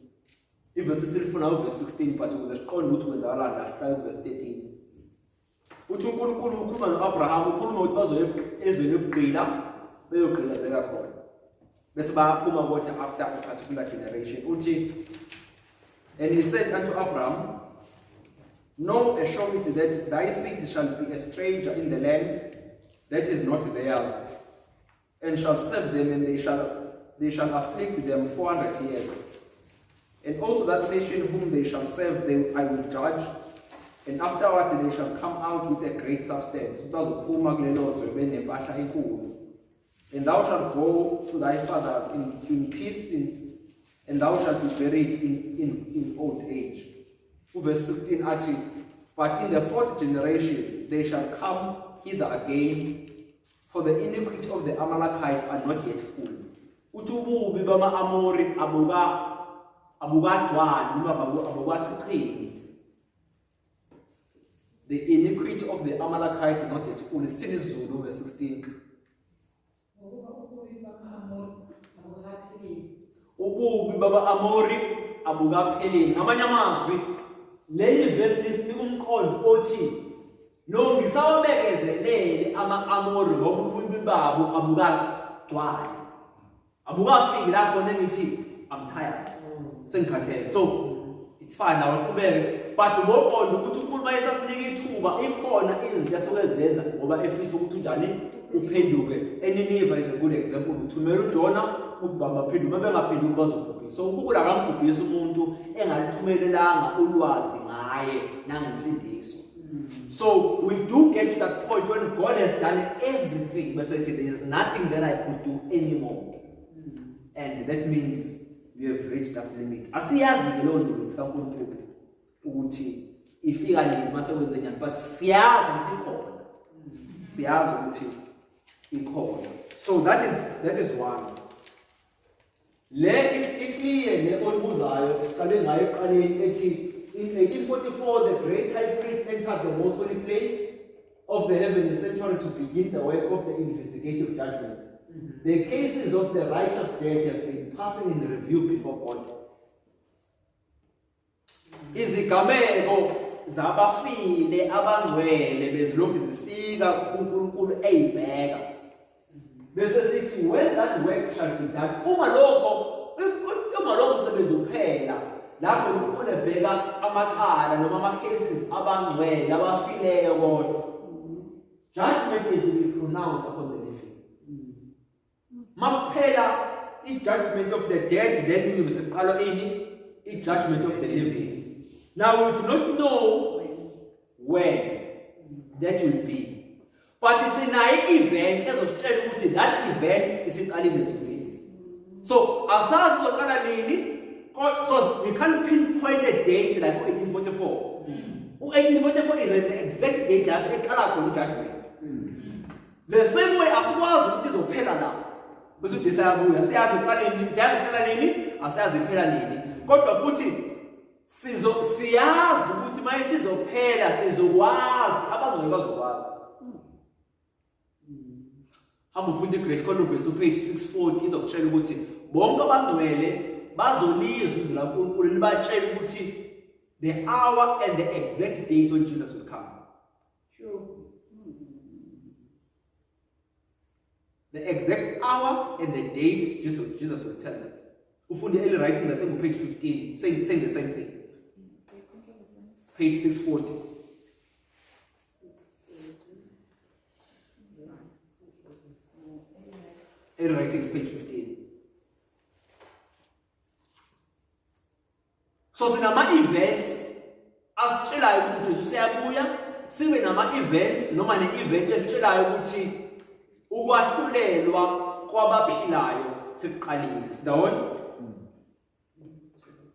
Iverse silifuna uverse 16 but ukuze siqonde ukuthi kwenzakalani la hlala uverse 13. Uthi uNkulunkulu ukhuluma noAbraham ukhuluma ukuthi bazoya ezweni lokugqila beyogqilazeka khona. Bese bayaphuma kodwa after a particular generation. Uthi and he said unto Abraham, know assuredly that thy seed shall be a stranger in the land that is not theirs, and shall serve them, and they shall afflict them 400 years. And also that nation whom they shall serve, them I will judge, and afterward they shall come out with a great substance. And thou shalt go to thy fathers in peace, and thou shalt be buried in old age. Verse 16 actually, but in the fourth generation they shall come hither again, for the iniquity of the Amalekites are not yet full. Utububi bama Amori abuga. The iniquity of the Amalekite is not yet full. It's still isiZulu, verse 16. Ububi baba Amori abukapheleli. Ngamanye amazwi leli verse lisinika umqondo othi lo ngisawabekezelele ama-Amori ngoba ububi babo abukagcwali. Abukafiki la khona ngithi I'm tired. Sengikhathele. So it's fine awaqhubeke. But ngoqondo ukuthi uNkulunkulu mayesakunika ithuba ikhona izinto esokuzenza ngoba efisa ukuthi unjani uphenduke. eNineve is a good example. Uthumela uJona ukuthi baphenduke bengaphenduki bazobhubhisa. So uNkulunkulu akambhubhisa umuntu engaluthumelelanga ulwazi ngaye nangensindiso. So we do get to that point when God has done everything, but there is nothing that I could do anymore. And that means we have reached that limit. Asiyazi lo limit kaNkulunkulu ukuthi ifika nini masekwenze njani, but siyazi ukuthi ikhona. Siyazi ukuthi ikhona. So that is one. Le ikliye le oyibuzayo qale ngayo eqaleni ethi in 1844 the great high priest entered the most holy place of the heavenly sanctuary to begin the work of the investigative judgment. The cases of the righteous dead have been passing in review before God. Izigameko zabafile abangcwele bezilokhu zifika kuNkulunkulu eyibheka. Bese sithi when that work shall be done, uma lokho sebenza uphela lapho ufuna bheka amacala noma ama-cases abangcwele abafileyo kodwa. Judgment is to be pronounced upon the living. Makuphela i-judgment of the dead, then kuzobe sekuqalwa ini? I-judgment of the living. Now we do not know when that will be. But isinayo event ezositshela ukuthi that event isiqalile ezulwini. So asazi izoqala nini? So we can't pinpoint a date like 1844. 1844 is an exact date that eqala khona i-judgment. The same way asikwazi ukuthi izophela la. Bese uJesu ayabuya. Siyazi iqala nini? Asazi iphela nini. Kodwa futhi siyazi ukuthi manje sizophela sizokwazi abangcwele bazokwazi. Hamba ufunda iGreat Controversy page 640 izokutshela ukuthi bonke abangcwele bazolizwa izwi laNkulunkulu libatshela ukuthi the hour and the exact date when Jesus will come. Sure. The exact hour and the date Jesus will tell them. Ufunde early writing that on page 15 saying the same thing. Page 640. Early writing is page 15. So sinama events asitshelayo ukuthi uJesu uyabuya, sibe nama events noma ne-event esitshelayo ukuthi ukwahlulelwa kwabaphilayo sekuqalile. Sidawona?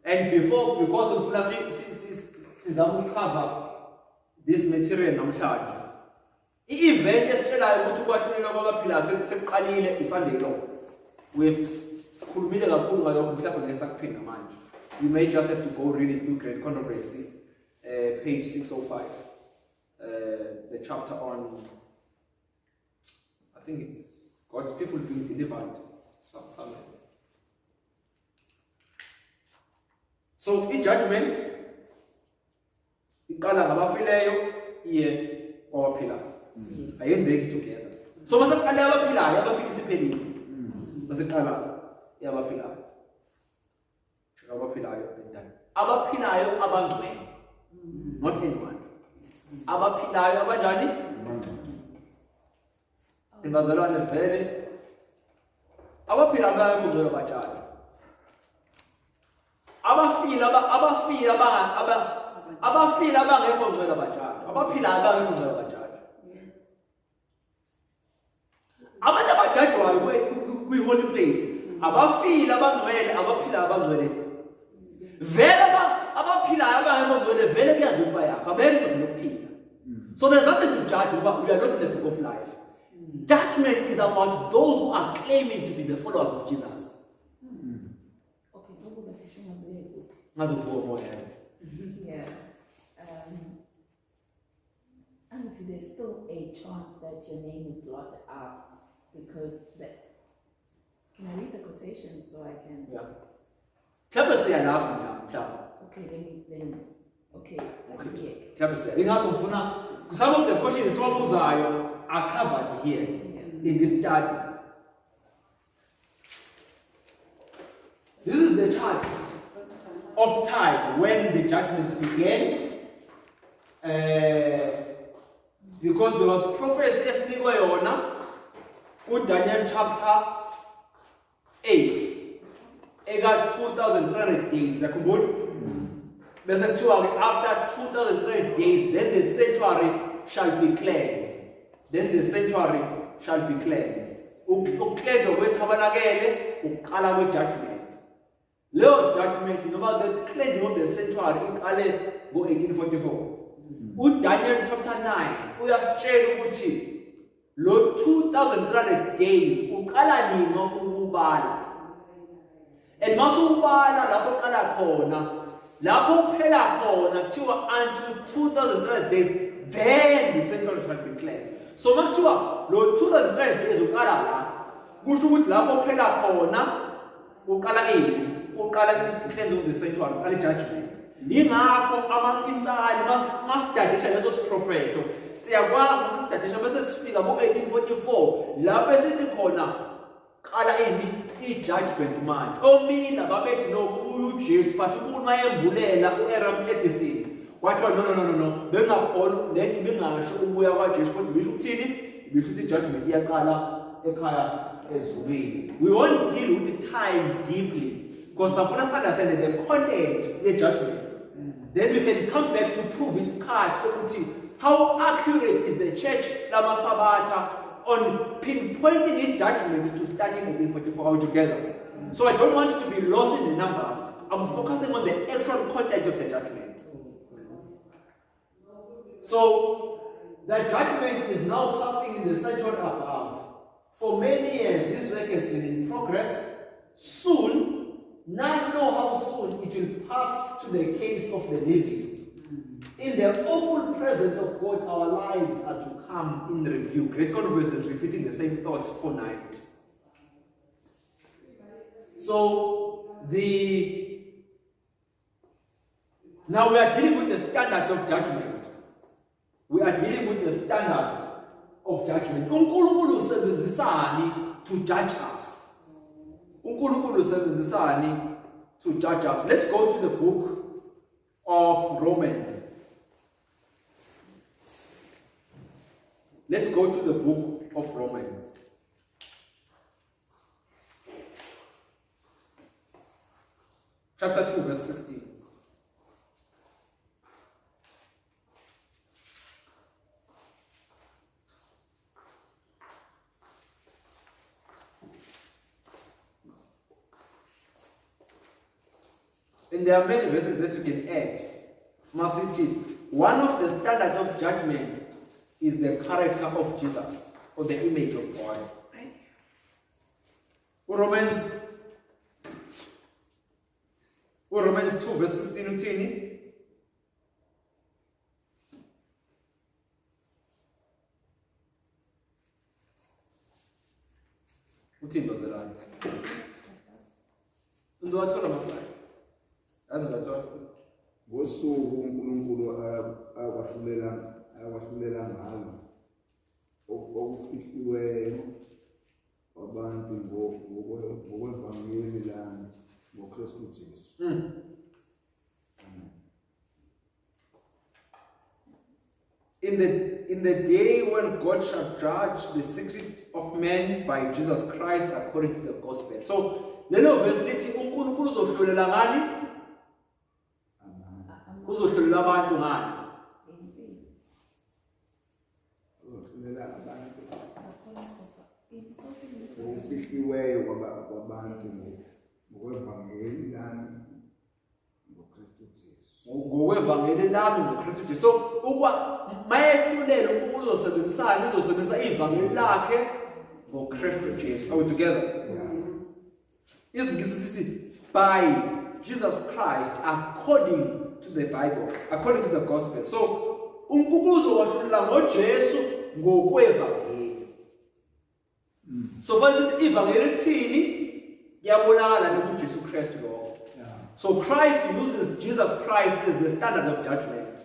And because ufuna sizama ukucover this material namhlanje. I-event esitshelayo ukuthi ukwahlulelwa kwabaphilayo sekuqalile iSunday Law. Sikhulumile kakhulu ngalokho mhlawumbe ngesakuphinda manje. You may just have to go read it through Great Controversy, page 605, the chapter on, I think it's God's people being delivered, something. So, in judgment, iqala ngabafileyo iye kwabaphilayo. Ayenzeki together. So, masekuqala abaphilayo abafika isiphelile. Masekuqala abaphilayo. Abaphilayo abangcwele. Not anyone. Abaphilayo abanjani? Bazalwane vele. Abaphilayo abangcwele batshali. Abafila abangekho ngcwele batshali. Abaphilayo abangekho ngcwele batshali. Abantu abajajwayo kwi-holy place. Abafila abangcwele, abaphilayo abangcwele. Vele abaphilayo abangekho ngcwele vele kuyazi ukuba yakho abekho nokuphila. So there's nothing to judge about. We are not in the book of life. Judgment is about those who are claiming to be the followers of Jesus. Okay, what was that session was very good. That's a more. Yeah. And there's still a chance that your name is blotted out because can I read the quotation so I can? Yeah. Okay, then okay. Some of the questions are covered here in this study. This is the chart of time when the judgment began. Because there was prophecy esinikwe yona Daniel chapter 8. Ega 2,300 days. After 2,300 days, then the sanctuary shall be cleansed. Then the sanctuary shall be cleansed. Ukuklenjwa kwethabanakele uqala kwe-judgment. Leyo judgment, the cleansing of the sanctuary iqale ngo-1844. UDaniel chapter 9 uyasitshela ukuthi lo 2,300 days uqala nini mawufuna ukubala. And masubala lapho uqala khona, lapho uphela khona kuthiwa unto 2,300 days, then the sanctuary shall be cleansed. So makuthiwa lo 2,300 days uqala la, kusho ukuthi lapho uphela khona uqala ini? Uqala i-cleansing of the sanctuary, uqala i-judgment. Yingakho insali masistadisha leso siprofeto siyakwazi masistadisha bese sifika ngo-1844 lapho esithi khona qala i-judgment manje. Omina babethi no uJesu but uNkulunkulu mayembulela uAram Edison. Wathi no. Bengakhona lethi bengasho ubuya kwaJesu kodwa bisho ukuthini? Bisho ukuthi i-judgment iyaqala ekhaya ezulwini. We won't deal with the time deeply because safuna understand the content ye-judgment. Then we can come back to prove its card so how accurate is the church Lamasabata on pinpointing its judgment to starting 1844 altogether. So I don't want you to be lost in the numbers. I'm focusing on the actual content of the judgment. So the judgment is now passing in the century above. For many years, this work has been in progress. Soon, none know how soon it will pass to the case of the living. In the awful presence of God, our lives are to come in review. Great Conference is repeating the same thought for night. So, now we are dealing with the standard of judgment. We are dealing with the standard of judgment. uNkulunkulu usebenzisani to judge us? uNkulunkulu usebenzisani to judge us? Let's go to the book of Romans. Let's go to the book of Romans. Chapter 2, verse 16. And there are many verses that you can add. Masiti, one of the standards of judgment is the character of Jesus, or the image of God. Romans 2, verse 16 uthini? Uthini bazelana? Undwathola maslide. Azizathola. Ngosuku uNkulunkulu akwahlulela ngalo okufihliweyo abantu ngokwevangeli lami ngoKristu Jesu. In the day when God shall judge the secret of men by Jesus Christ according to the gospel. So, lelo verse lithi uNkulunkulu uzohlolela ngani? Uzohlolela abantu ngani? Uzohlolela abantu okufihliweyo kwabantu ngokwevangeli lami ngoKristu Jesu. Ngokwevangeli lami ngoKristu Jesu. So, mayehlulela uNkulunkulu uzosebenzisa ivangeli lakhe ngoKristu Jesu. Are we together? By Jesus Christ according to the Bible, according to the gospel. So, uNkulunkulu uzowahlulela ngoJesu ngokwevangeli. So, for instance, ivangeli lithini? Yabonakala ngoJesu Kristu lo. So Christ uses Jesus Christ as the standard of judgment.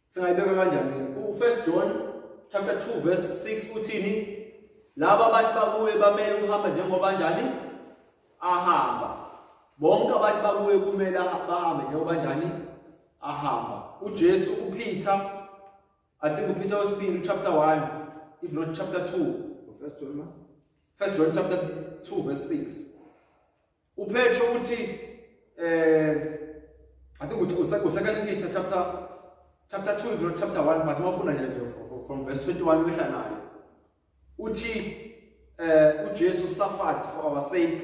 Singayibeka kanjani? 1 John chapter 2 verse 6 uthini? Laba bathi bakuye bamele ukuhamba njengoba njani? Ahamba. Bonke abathi bakuye kumele bahambe njengoba njani? Ahamba. uJesu uPeter, I think uPeter was in chapter 1, if not chapter 2. First John chapter 2 verse 6. uPetro uthi I think second Peter chapter 2 if not chapter 1 but mawufuna nje from verse 21 wehla nayo. Uthi uJesu suffered for our sake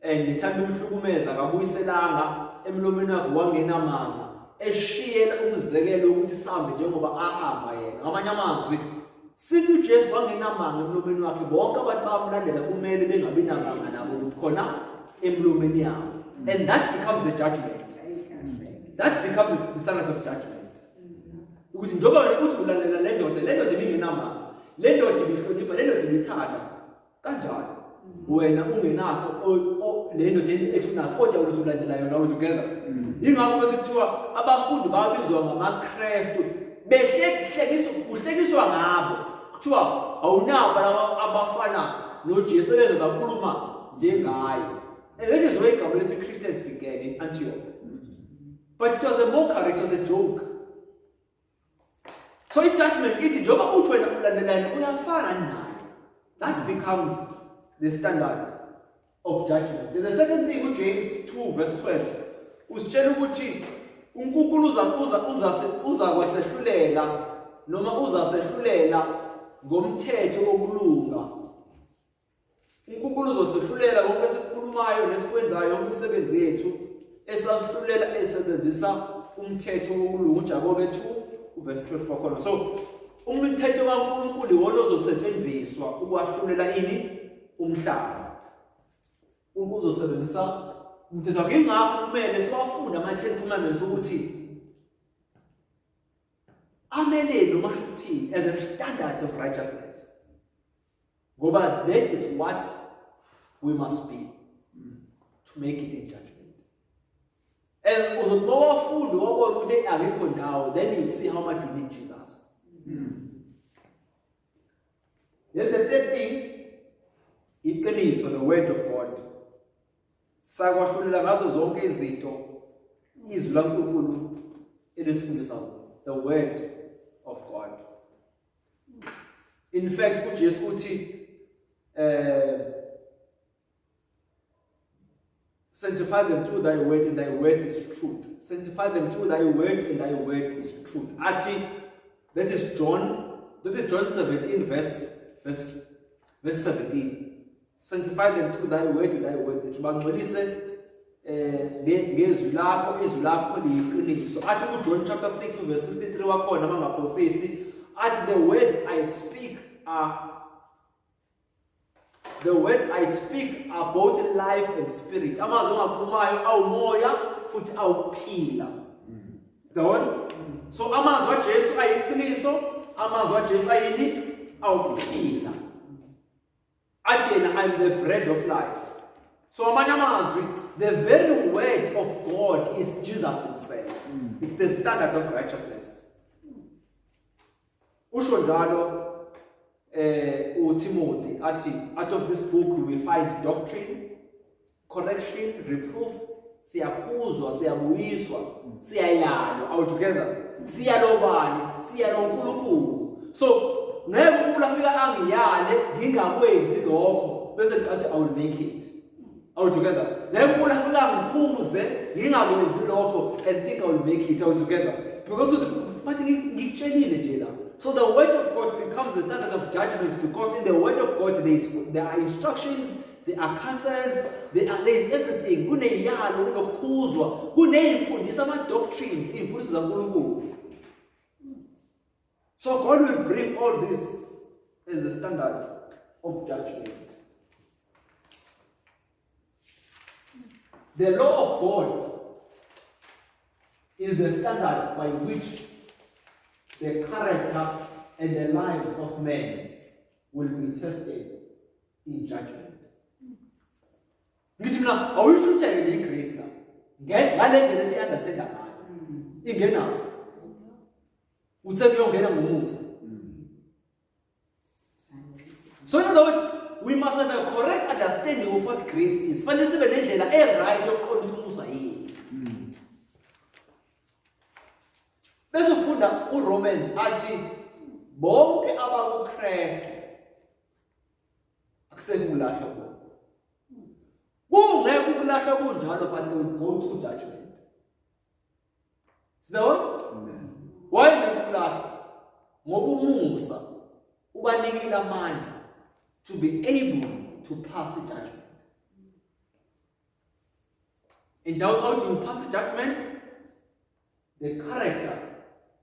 and nithanda umhlukumeza akabuyiselanga emlomeni wakhe wangenamanga eshiyela umzekelo ukuthi sihambe njengoba ahamba yena. Ngamanye amazwi sithi uJesu wangenamanga emlomeni wakhe bonke abantu bamlandela kumele bengabi namanga nabo khona emlomeni yabo. And that becomes the judgment. That becomes the standard of judgment. Ukuthi njengoba uthi ulandela le ndoda ibingenamanga, le ndoda ibihlonipha, le ndoda ibithanda kanjalo wena ungenakho le ndoda ethi unakodwa ukuthi ulandela yona all together. Ingakho besithiwa abafundi babizwa ngamaKristu kuhlekiswa ngabo kuthiwa awunabo abafana noJesu benza bakhuluma njengaye. And that is where community Christians began in Antioch. But it was a mockery, it was a joke. So in judgment, it is that becomes the standard of judgment. There's a second thing with James 2 verse 12. Usitshela ukuthi uNkulunkulu uza kwesehlulela noma uzasehlulela ngomthetho wokulunga. uNkulunkulu uzosehlulela konke esikukhulumayo nesikwenzayo umsebenzi yethu esasihlulela esebenzisa umthetho wokulunga. uJakobe 2 verse 12 khona. So umthetho kaNkulunkulu iwona ozosetshenziswa ukwahlulela ini umhlaba. uNkulunkulu uzosebenzisa umthetho wakhe. Ingakho kumele siwafunda ama-10 commandments ukuthi amelele umasho ukuthini as a standard of righteousness. Ngoba that is what we must be to make it in judgment. And uzothi mawafunda wabona ukuthi akekho ndawo, then you see how much you need Jesus. Then the third thing, iqiniso, the word of God. Sakwahlulela ngazo zonke izinto izwi laNkulunkulu elisifundisa zona. The word of God. In fact, uJesu uthi sanctify them through thy word, and thy word is truth. Sanctify them through thy word, and thy word is truth. That is John 17 verse 17. Sanctify them through thy word, and thy word is truth. Mxolisi ngezwi lakho, izwi lakho liyiqiniso. John chapter 6 verse 63 wakhona mangaphosisi the words I speak are both life and spirit. Amazwi angaphumayo awumoya futhi awuphila. The one? So amazwi aJesu ayiqiniso, amazwi aJesu ayini awuphila. I'm the bread of life. So amanye amazwi, the very word of God is Jesus himself. It's the standard of righteousness. Usho njalo uTimothy out of this book we will find doctrine, correction, reproof, siyakhuzwa, siyabuyiswa, siyayalwa altogether. Siyalobani, siyalonkulunkulu. So ngeke umuntu afika angiyale ngingakwenzi lokho bese ngicathi I will make it. Altogether. Ngeke umuntu afika ngiphuze ngingakwenzi lokho and think I will make it altogether. Because but ngikutshelile nje la. So the word of God becomes the standard of judgment, because in the word of God there are instructions, there are counsels, there is everything. Kuneyalo, kunokhuzwa, kuneyimfundiso, ama-doctrines, imfundiso zaNkulunkulu. So God will bring all this as a standard of judgment. The law of God is the standard by which the character and the lives of men will be tested in judgment. Ngithi mina awuyishutheke le grace la. Ngale ndlela siyi-understand ngayo. Ingena. Uthe kuyongena ngomusa. So in other words, we must have a correct understanding of what grace is. Fanele sibe nendlela right yokuqonda ukuthi umusa yini. Bese ufunda uRomans athi bonke abakuKristu akusekulahla kubo. Kungeke ukulahla kunjalo but they will go through judgment. Sinawo? Amen. Why ukulahla? Ngoba umusa ubanikile amandla to be able to pass the judgment. And how do you pass the judgment? The character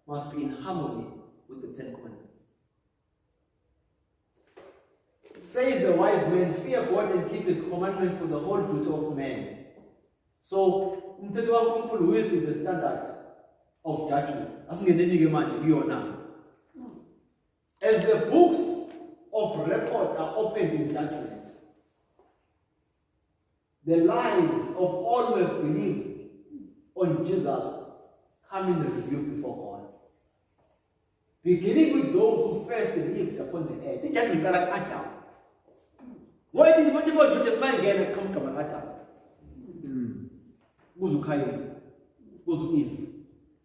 must be in harmony with the 10 commandments. Says the wise man, fear God and keep his commandment for the whole duty of man. So, umthetho kaNkulunkulu will be the standard of judgment. Asingeneni-ke manje kuyona. As the books of record are opened in judgment, the lives of all who have believed on Jesus come in review before God. beginning with those who first lived upon the earth. Ijali ngicala Adam. Ngoba into nje just mayingena qhamuka igama Adam. Kuze uKhayini, kuze uEve,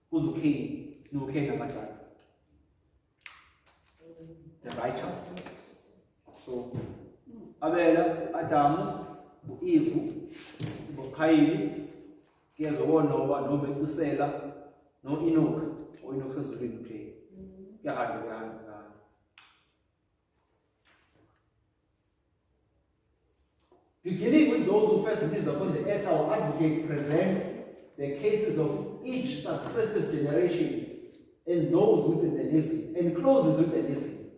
kuze uCain, noCain nabathathu. The righteous. So Abela, Adamu, uEve, uKhayini, kuyezobona Noah, noMethusela, noEnoch, oEnoch sezulwini nje. Kuyahamba. Beginning with those who first lived upon the earth, our advocate present the cases of each successive generation and those within the living, and closes with the living.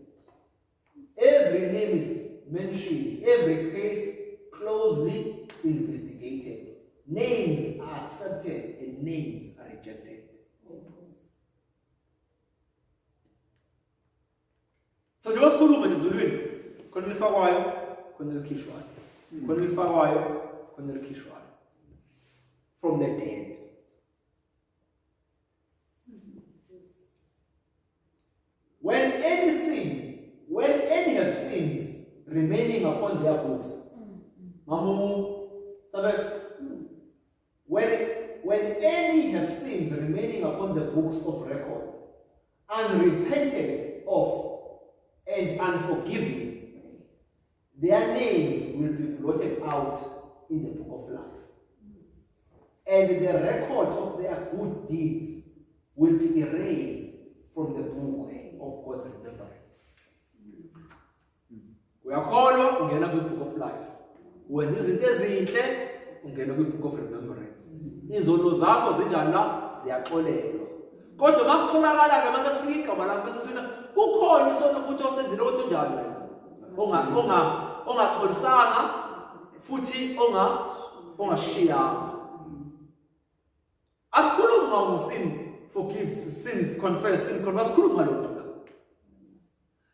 Every name is mentioned, every case closely investigated. Names are accepted and names are rejected. So njengoba sikhuluma nje ezulwini, khona elifakwayo, khona elikhishwayo. Khona elifakwayo, khona elikhishwayo. From the dead. When any have sins remaining upon their books, when any have sins remaining upon the books of record, unrepented of and unforgiven, their names will be blotted out in the book of life. And the record of their good deeds will be erased from the book of God's remembrance. Uyakholwa ungena kwi-book of life. Wenza izinto ezinhle ungena kwi-book of remembrance. Izono zakho zinjani la ziyaxolelwa. Kodwa makutholakala ke mase kufika igama lakho bese kuthina kukhona isono futhi osenzile kodwa njalo wena. Ongaxolisanga futhi ongashiyanga. Asikhuluma ngosin forgive, sin confess, sin confess. Asikhuluma ngalokho.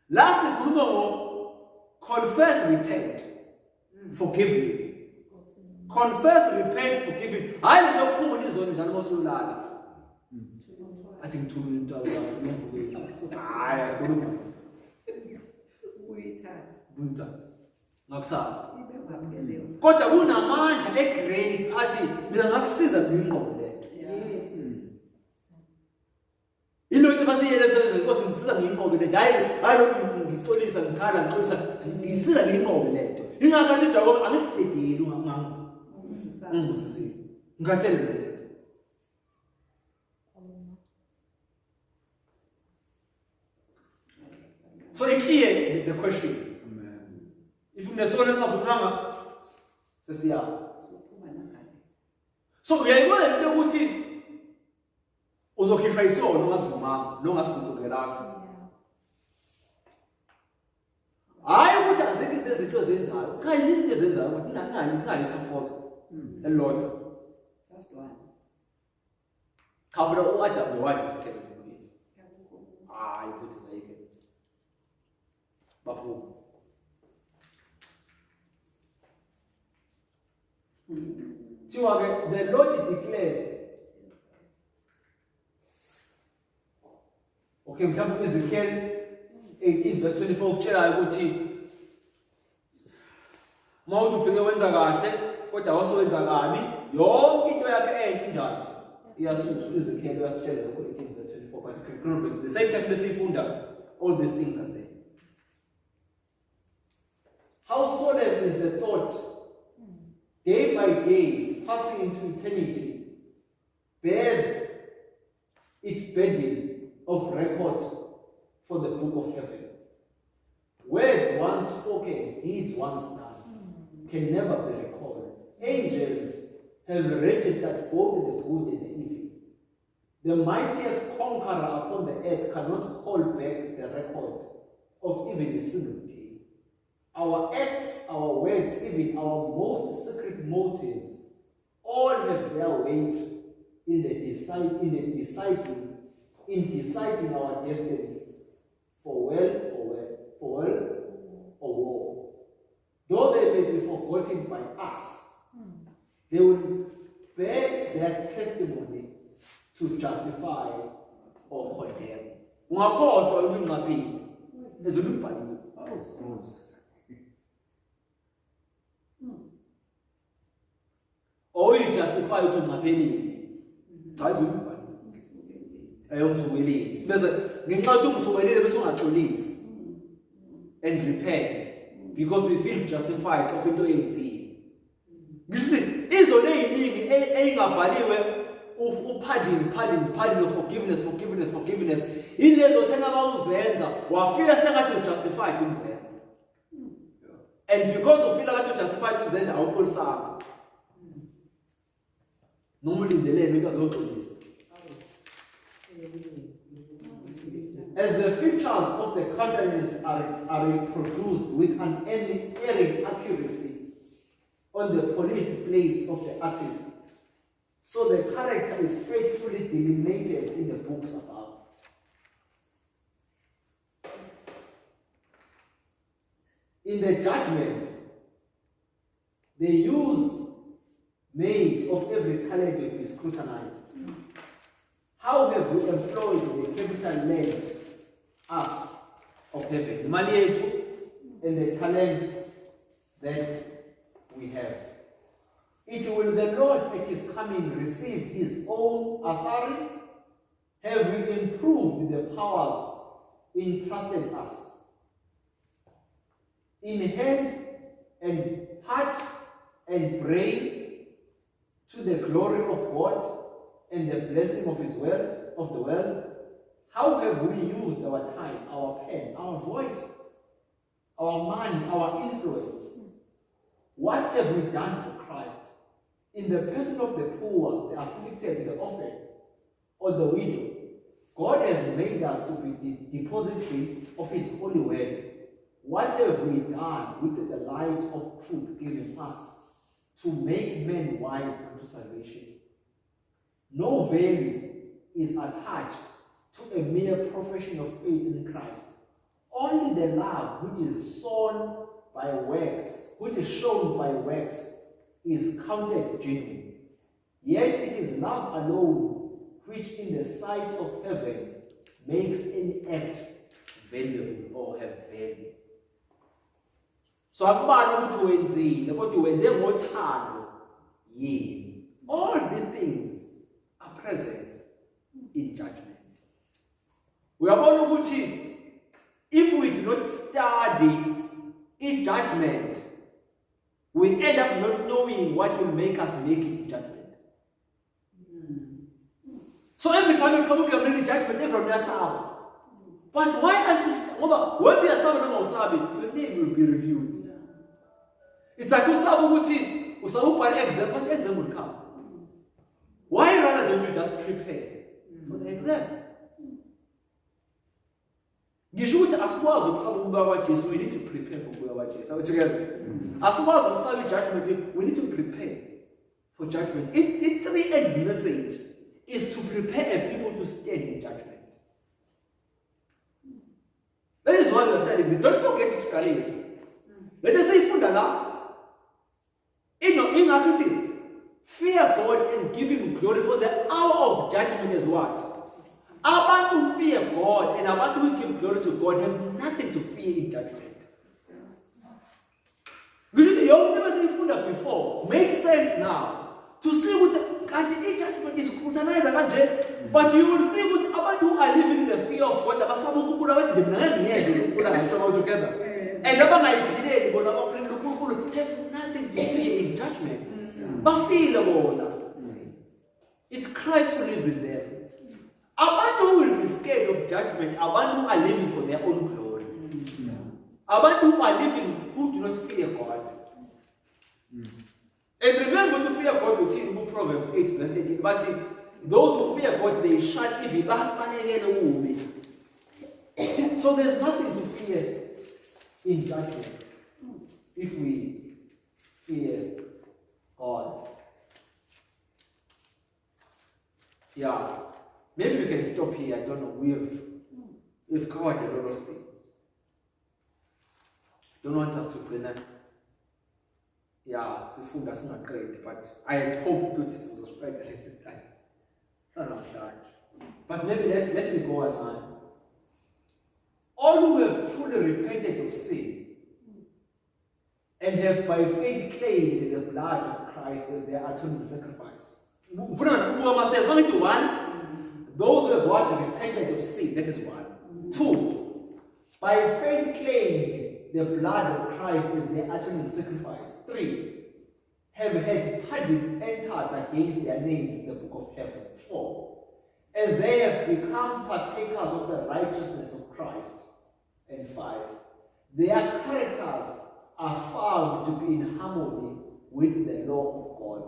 La sikhuluma ngo confess, repent, forgive me. Confess, repent, forgive me. Hayi nje ukuphuma izoni njalo mosulala. Athi ngithulule into yakho. Hayi asikhuluma. Uyithatha. Ngakuthatha. Kodwa kunamandla egrace athi mina ngakusiza ngiyinqobo le. Yes. Into basiyele phezulu Nkosi ngisiza ngiyinqobe le. Hayi ngixolisa ngikhala ngixolisa ngisiza ngiyinqobe le nto. Ingakho nje Jacob angikudedeli ungibusisile. Ngikathele le nto. So it's clear the question. Amen. If unesona singavunanga sesiya. So uyayibona into ukuthi uzokhishwa isono ungasivumanga nongasigucukelanga. Hayi ukuthi azikho izinto ezenzayo. Cha yini into ezenzayo ukuthi ngani ichifoza. Elodwa. Just one. Kabula uAdam nowathi isithelo kuye. Hayi futhi ayike. Baphuma. The Lord declared. Okay, mhlawumbe Ezekiel 18 verse 24 kutshela ukuthi mawuthi ufike wenza kahle kodwa awusowenza kabi yonke into yakhe enhle njalo iyasusa Ezekiel uyasitshela lokho 18 verse 24 but the same time besifunda all these things are there. How solemn is the thought, day by day, passing into eternity, bears its burden of record for the book of heaven. Words once spoken, deeds once done, can never be recorded. Angels have registered both the good and the evil. The mightiest conqueror upon the earth cannot hold back the record of even a single day. Our acts, our words, even our most secret motives, all have their weight in deciding our destiny, for well or woe. Though they may be forgotten by us, they will bear their testimony to justify or condemn. ungakhohlwa ukuthi ungaphili ezulu libhaliwe. Or you justify ukuthi ungaphelile. Cha ezulu libhaliwe. Ayongisukeleli. Bese ngenxa yokuthi ungisukelele bese ungaxolisi. And repent because you feel justified of into eyenzile. Ngisho izo leyiningi eyingabhaliwe pardon of forgiveness ilezo thena bawuzenza wafika sengathi ujustified ukuzenza. And because you feel like you justified ukuzenza awupholisanga. Noma ulindelele ukuthi azoxolisa. As the features of the countenance are reproduced with an unerring accuracy on the polished plates of the artist, so the character is faithfully delineated in the books above. In the judgment, the use made of every talent will be scrutinized. How have we employed the capital lent us of heaven? The money and the talents that we have. It will the Lord at his coming receive his own asari? Have we improved the powers entrusted us? In hand and heart and brain to the glory of God and the blessing of his word, of the world. How have we used our time, our pen, our voice, our money, our influence? What have we done for Christ? In the person of the poor, the afflicted, the orphan, or the widow, God has made us to be the depository of his holy word. What have we done with the light of truth given us to make men wise unto salvation? No value is attached to a mere profession of faith in Christ. Only the love which is sown by works, which is shown by works, is counted genuine. Yet it is love alone which in the sight of heaven makes any act valuable or have value. So akubani ukuthi wenzile kodwa wenze ngothando yini. All these things are present in judgment. Uyabona ukuthi if we do not study in judgment, we end up not knowing what will make us make it in judgment. So every time you come to the judgment, everyone is saying, but why aren't you? When we are saying your name will be reviewed. It's like usabu exam, but the exam will come. Why rather don't you just prepare for the exam? Ngishuthi asikwazi ukusaba ukuba kwaJesu, we need to prepare for ukuba kwaJesu. Are we together? Asikwazi ukusaba judgment, we need to prepare for judgment. It 3X message is to prepare people to stand in judgment. That is why we are studying this. Don't forget to study it. Let us say funda la. In fear God and give him glory, for the hour of judgment is what? Abantu who fear God and abantu who give glory to God have nothing to fear in judgment. Usually, you have never seen food before. Makes sense now to see what judgment is scrutinized, but you will see what abantu who are living in the fear of God together. And have nothing to fear in judgment. But feel it's Christ who lives in them. Abantu who will be scared of judgment, abantu who are living for their own glory. Abantu who are living who do not fear God. And remember to fear God with in Proverbs 8 verse 18. But those who fear God, they shun evil. So there's nothing to fear in judgment if we fear God. Yeah. Maybe we can stop here. I don't know. We've covered a lot of things. Don't want us to clean up. Yeah, sifunda singaqedi, but I had hoped to this was spread the resistance. Not like that. But maybe let me go at time. all who have truly repented of sin and have by faith claimed the blood of Christ as their atoning sacrifice. One, those who have what? Repented of sin, that is one. Two, by faith claimed the blood of Christ as their atoning sacrifice. Three, have had pardon entered against their names in the book of heaven. Four, as they have become partakers of the righteousness of Christ. And five, their characters are found to be in harmony with the law of God.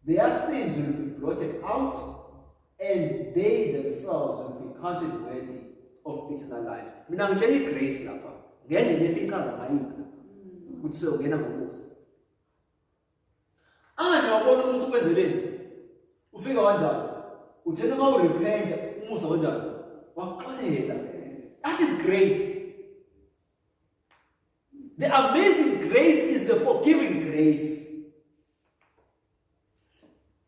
Their sins will be blotted out, and they themselves will be counted worthy of eternal life. Mina ngitshela igrace lapha. Ngendlela esichaza ngayo ukuthi siyongena ngomusa. Angawubona umusa ukwenzeleni. Ufika kanjani? Uthena uma urepent umusa kanjani? Waxolela. That is grace. The amazing grace is the forgiving grace.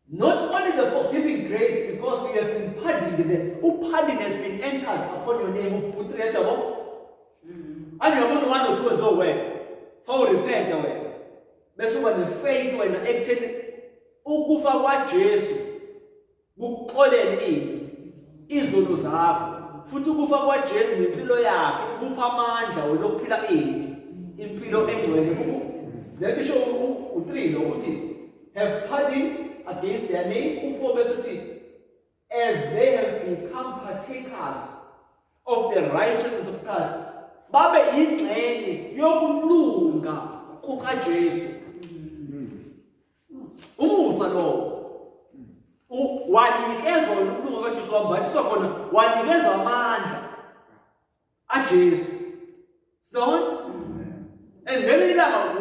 Not only the forgiving grace because you have been pardoned, the pardon has been entered upon your name. And you are one or two as well. For repent away. Bese uba nefaith wena ekutheni ukufa kwaJesu kukuxolele izono zakho. Futhi ukufa kwaJesu nempilo yakhe ikupha amandla wena okuphila impilo engcwele. Let me show you 3 lokuthi have pardoned against their name. U4 bese uthi as they have become partakers of the righteousness of Christ. Babe ingxenye yokulunga kukaJesu. Umusa lo wanikezwa ukulunga kaJesu wambathiswa khona wanikezwa amandla aJesu. Stone? And then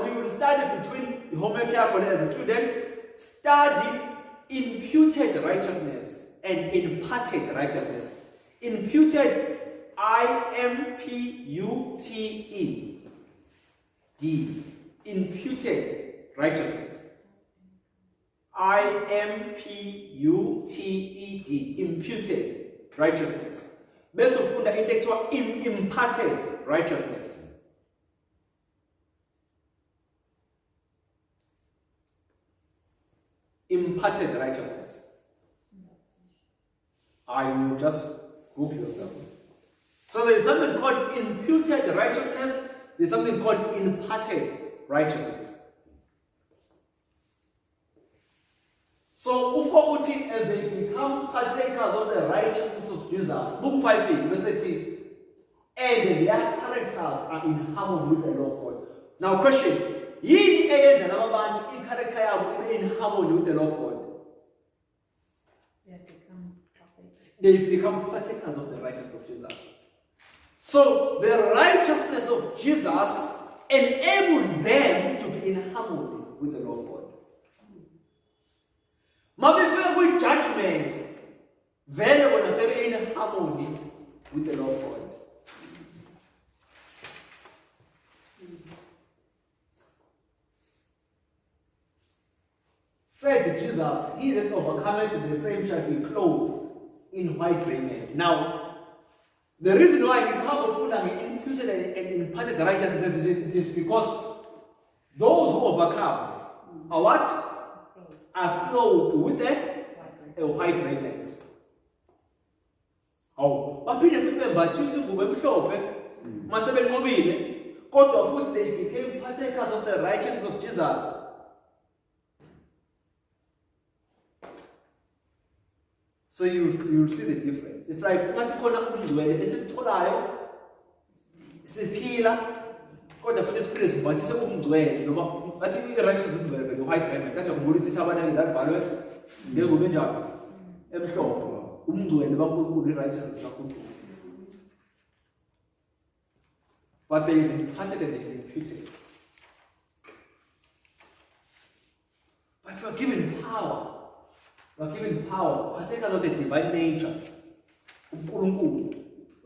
we will study between the homework yakho as a student, study imputed righteousness and imparted righteousness. Imputed, I-M-P-U-T-E-D. Imputed righteousness. I-M-P-U-T-E-D. Imputed righteousness. Bese ufunda into ekuthiwa imparted righteousness. Imparted righteousness. I will just Google yourself. So there is something called imputed righteousness. There is something called imparted righteousness. So ufokuthi as they become partakers of the righteousness of Jesus, book 5 verse 18, and their characters are in harmony with the law of God. Now question, yini eyenza laba bantu i-character yabo ibe in harmony with the law of God? They become partakers of the righteousness of Jesus. So the righteousness of Jesus enables them to be in harmony with the law of God. Mabefika kwi-judgment, vele bona sebe in harmony with the law of God. Said Jesus, he that overcometh the same shall be clothed in white raiment. Now, the reason why it's harmful and imputed and imparted righteousness is because those who overcome are what? Are clothed with a white raiment. Oh, but people remember choosing to be short. Kodwa futhi they became partakers of the righteousness of Jesus. So you'll see the difference. It's like ngathi khona umndwele esikutholayo siphila kodwa futhi isiphile but sekumndwele noma bathi i-righteousness umndwele the white raiment kathi ngibona ukuthi thabana ladvalwe ngeke njalo emhlophe umndwele baNkulunkulu i-righteousness kaNkulunkulu. But they is imparted and they is imputed. But you are given power. You are given power, partakers of the divine nature. You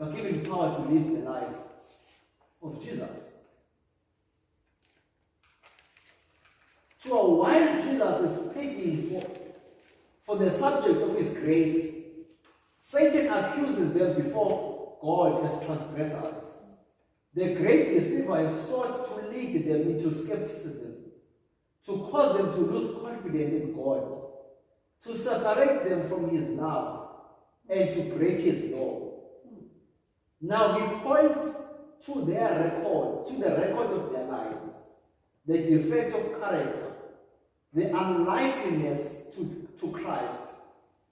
are given power to live the life of Jesus. So while Jesus is pleading for the subject of his grace, Satan accuses them before God as transgressors. The great deceiver has sought to lead them into skepticism, to cause them to lose confidence in God, to separate them from His love, and to break His law. Now He points to their record, to the record of their lives, the defect of character, the unlikeness to Christ,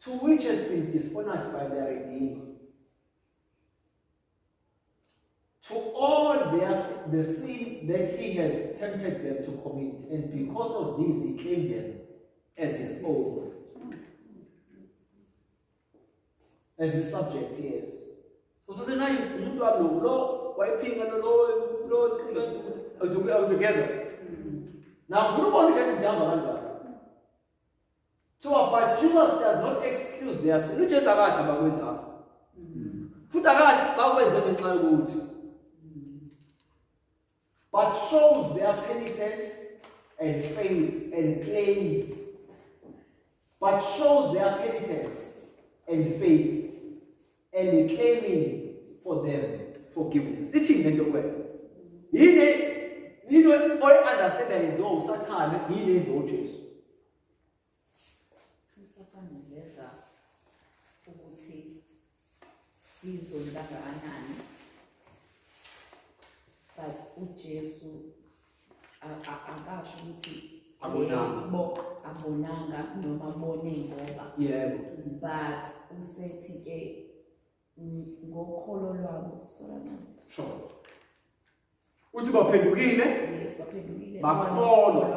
to which has been dishonored by their Redeemer. To all the sin that He has tempted them to commit, and because of this He claimed them as His own. As His subject, yes. So now you are together. Now, group only getting down. So, but Jesus does not excuse their sin. You just have but shows their penitence and faith and claims. But shows their penitence and faith and claiming for them forgiveness. It's in the way. You know, all understand that it's all Satan, he needs all Jesus. Satan uveza ukuthi sizolaka kanani, but uJesu akasho ukuthi abonanga noma bone ngoba. Yebo. But usethi ke ngokholo lwabo solamente. Sure. Uthi baphendukile? Yes, baphendukile. Bakholwa.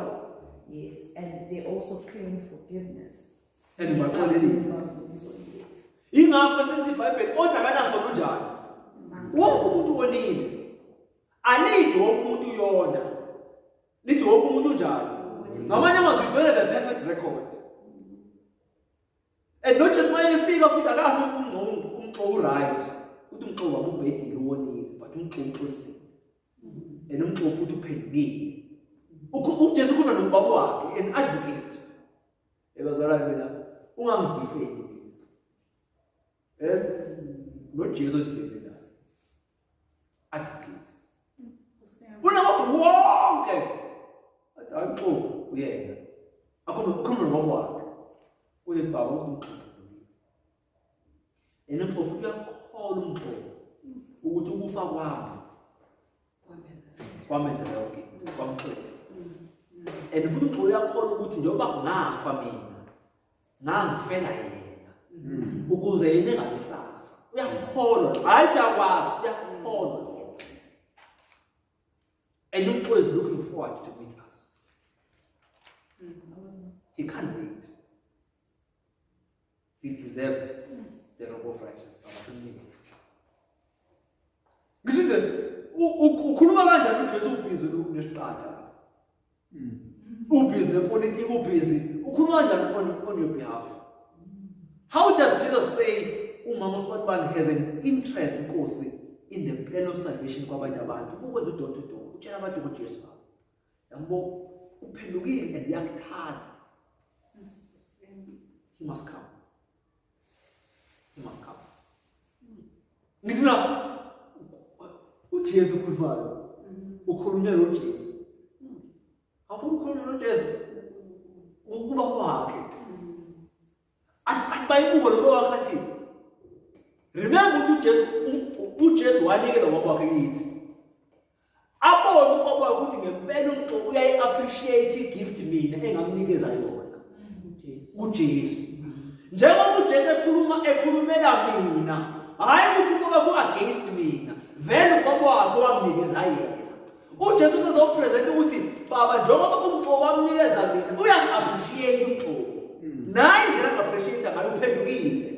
Yes, and they also claim forgiveness. And bakholelile. Ingapho senze iBhayibheli othi akanaso kunjani. Wonke umuntu wonile. Anithi wonke umuntu uyona. Lithi wonke umuntu unjani. Ngamanye amazwi you don't have a perfect record. And not just when you figure futhi akakho umxo right. Uthi umxo wabubhedile uwonile, but umxo uxolisi. And umxo futhi uphendukile. uJesu ukhona nombaba wakhe, an advocate. Ebazalwane mina ungangidefend mina. Yes, not Jesus defender. Advocate. Unamaphu wonke. Athi uyena. Akhona nombaba wakhe. Uye baba umxo. And umxo futhi uyakholwa umxo ukuthi ukufa kwami kwamenzela yonke kwamxola. And futhi umxo uyakholwa ukuthi njengoba ngafa mina ngangifela yena ukuze yena engabesafa. Uyakholwa, hayi uyakwazi, uyakholwa. And umxo is looking forward to meet us. He can't wait. He deserves the robe of righteousness. Ngisho ukhuluma kanjani uJesu ubhizi nesiqatha? Ubhizi nepolitiki, ubhizi. Ukhuluma kanjani on your behalf? How does Jesus say umama uSibani has an interest Nkosi in the plan of salvation kwabanye abantu? Ukwenza udodo dodo. Utshela abantu ukuthi Jesu baba. Yambo uphendukile and uyakuthanda. He must come. He must come. Ngithina uJesu ukhulumayo. Ukhulunywa noJesu. Awufuna ukukhulunywa noJesu. Ukuba kwakhe. Athi bayibuka lo wakhe athi. Remember ukuthi uJesu wanikela ngokwakhe kithi. Abona ubaba wakhe ukuthi ngempela umxo uyayi appreciate igift mina engamnikeza yona. uJesu. Njengoba uJesu ekhulumela mina, hayi ukuthi kuba ku-against mina, vele ubaba wakhe wamnikeza yena. uJesu sezopresent ukuthi baba njengoba umxo wamnikeza mina, uyangi-appreciate umxo. Naye indlela angi-appreciate ngayo uphendukile.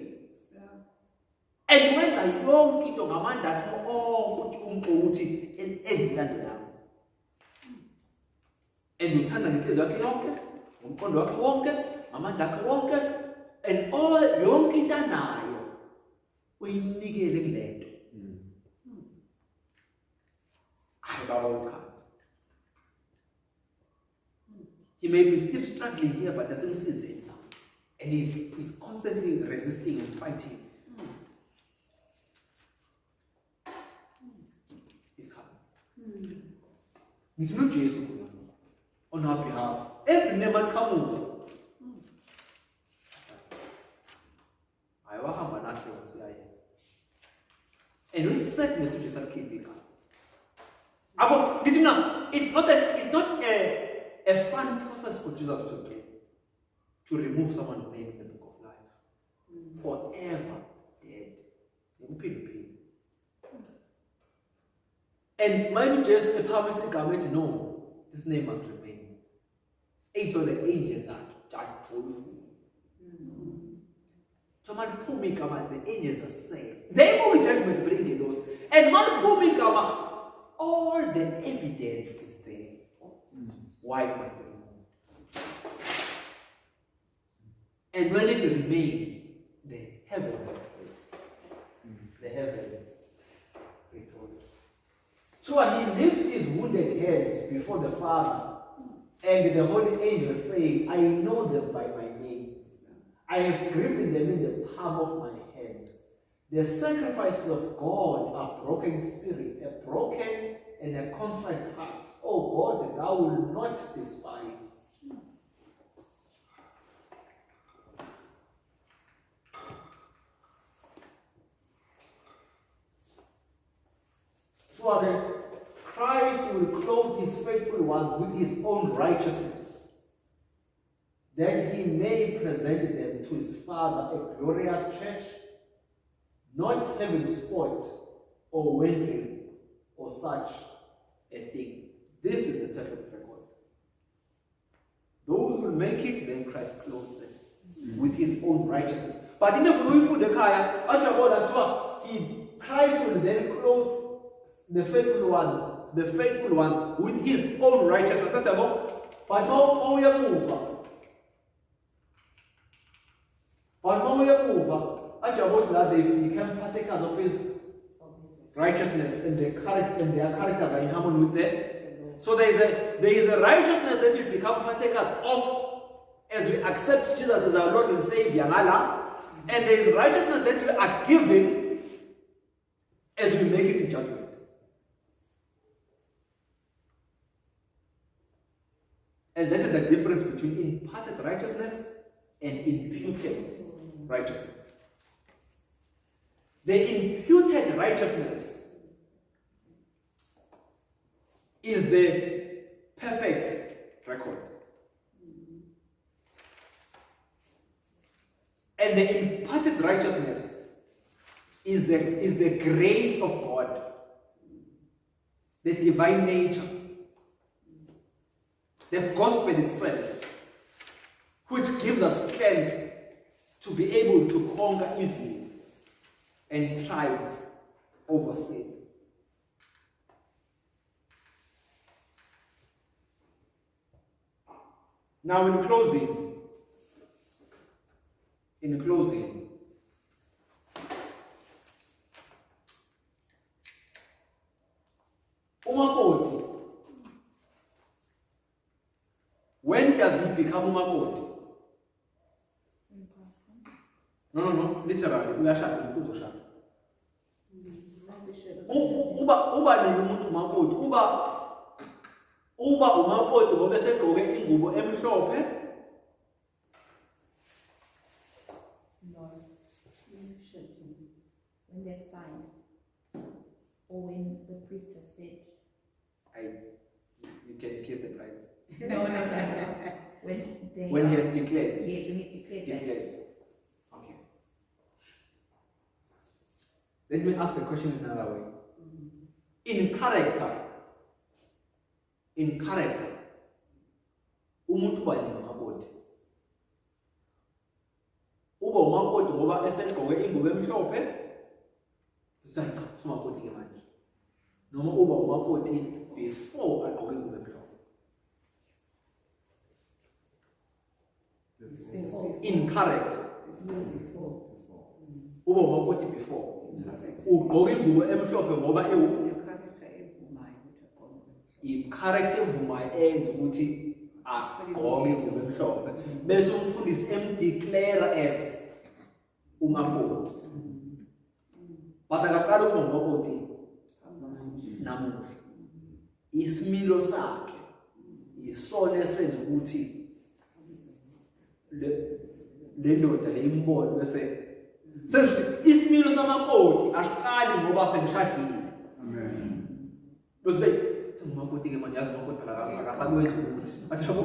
And wenza yonke into ngamandla akho onke umxo ukuthi endilando yami. And uthanda ngenhliziyo yakhe yonke, ngomqondo wakhe wonke, ngamandla akhe wonke, and all yonke into anayo uyinikele kulento. Hayi baba ukhanda. He may be still struggling here, but asemsizeni now. And he's constantly resisting and fighting. Ngithi uJesu on our behalf. Every name aqhamuka. Ayawahamba nathi wasiyaye. And when sadness uJesu alikhipha. Ngithi mina it's not a fun process for Jesus to remove someone's name in the book of life. Forever dead. And mind you, Jesus promised the no, this name must remain. Eight of the angels are joyful. So the angels are saying, they will judgment to bring the laws. And all the evidence is there. Why it must be removed? And when it remains, the heavens rejoice. The heavens rejoice. So he lifts his wounded hands before the Father, and the holy angel saying, I know them by my names. I have graven them in the palm of my hands. The sacrifices of God are broken spirit, a broken and a contrite heart. Oh God, thou will not despise. So Christ will clothe his faithful ones with his own righteousness, that he may present them to his Father a glorious church, not having spot or wandering or such a thing. This is the perfect record. Those who make it, then Christ clothes them with his own righteousness. But in the Kaya, Christ will then clothe the faithful ones with his own righteousness. But how we move? They become partakers of his righteousness, and their characters are in harmony with them. So there is a righteousness that we become partakers of as we accept Jesus as our Lord and Savior, and there is righteousness that we are given as we make it in judgment. And that is the difference between imparted righteousness and imputed righteousness. The imputed righteousness is the perfect record. And the imparted righteousness is the grace of God, the divine nature, the gospel itself, which gives us strength to be able to conquer evil and triumph over sin. Now in closing, umakoti, when does he become umakoti? No, literally, uyashada uzoshada. Uba nini umuntu umakoti? Uba umakoti ngoba segqoke ingubo emhlophe. No. When they've signed, or when the priest has said. You can kiss the bride. No. When he has declared. Yes, when he's declared. Okay. Let me ask the question another way. In character, umuntu bani umakoti? Uba umakoti ngoba esegqoke ingubo emhlophe, sithi cha, umakoti ke manje. Noma uba umakoti before agqoke ingubo emhlophe. In character. Uba umakoti before. Ugqoke ingubo emhlophe ngoba i-character evumayo enza ukuthi agqoke ingubo emhlophe bese umfundisi emdeclare as umakoti. But akaqala ukuba umakoti namuhla. isimilo sakhe isona esenza ukuthi le ndoda le imbone bese senze isimilo samakoti asiqali ngoba sengishadile. Amen. Bese sengumakoti ke manje yazi umakoti phela akasakwethu ukuthi athabo.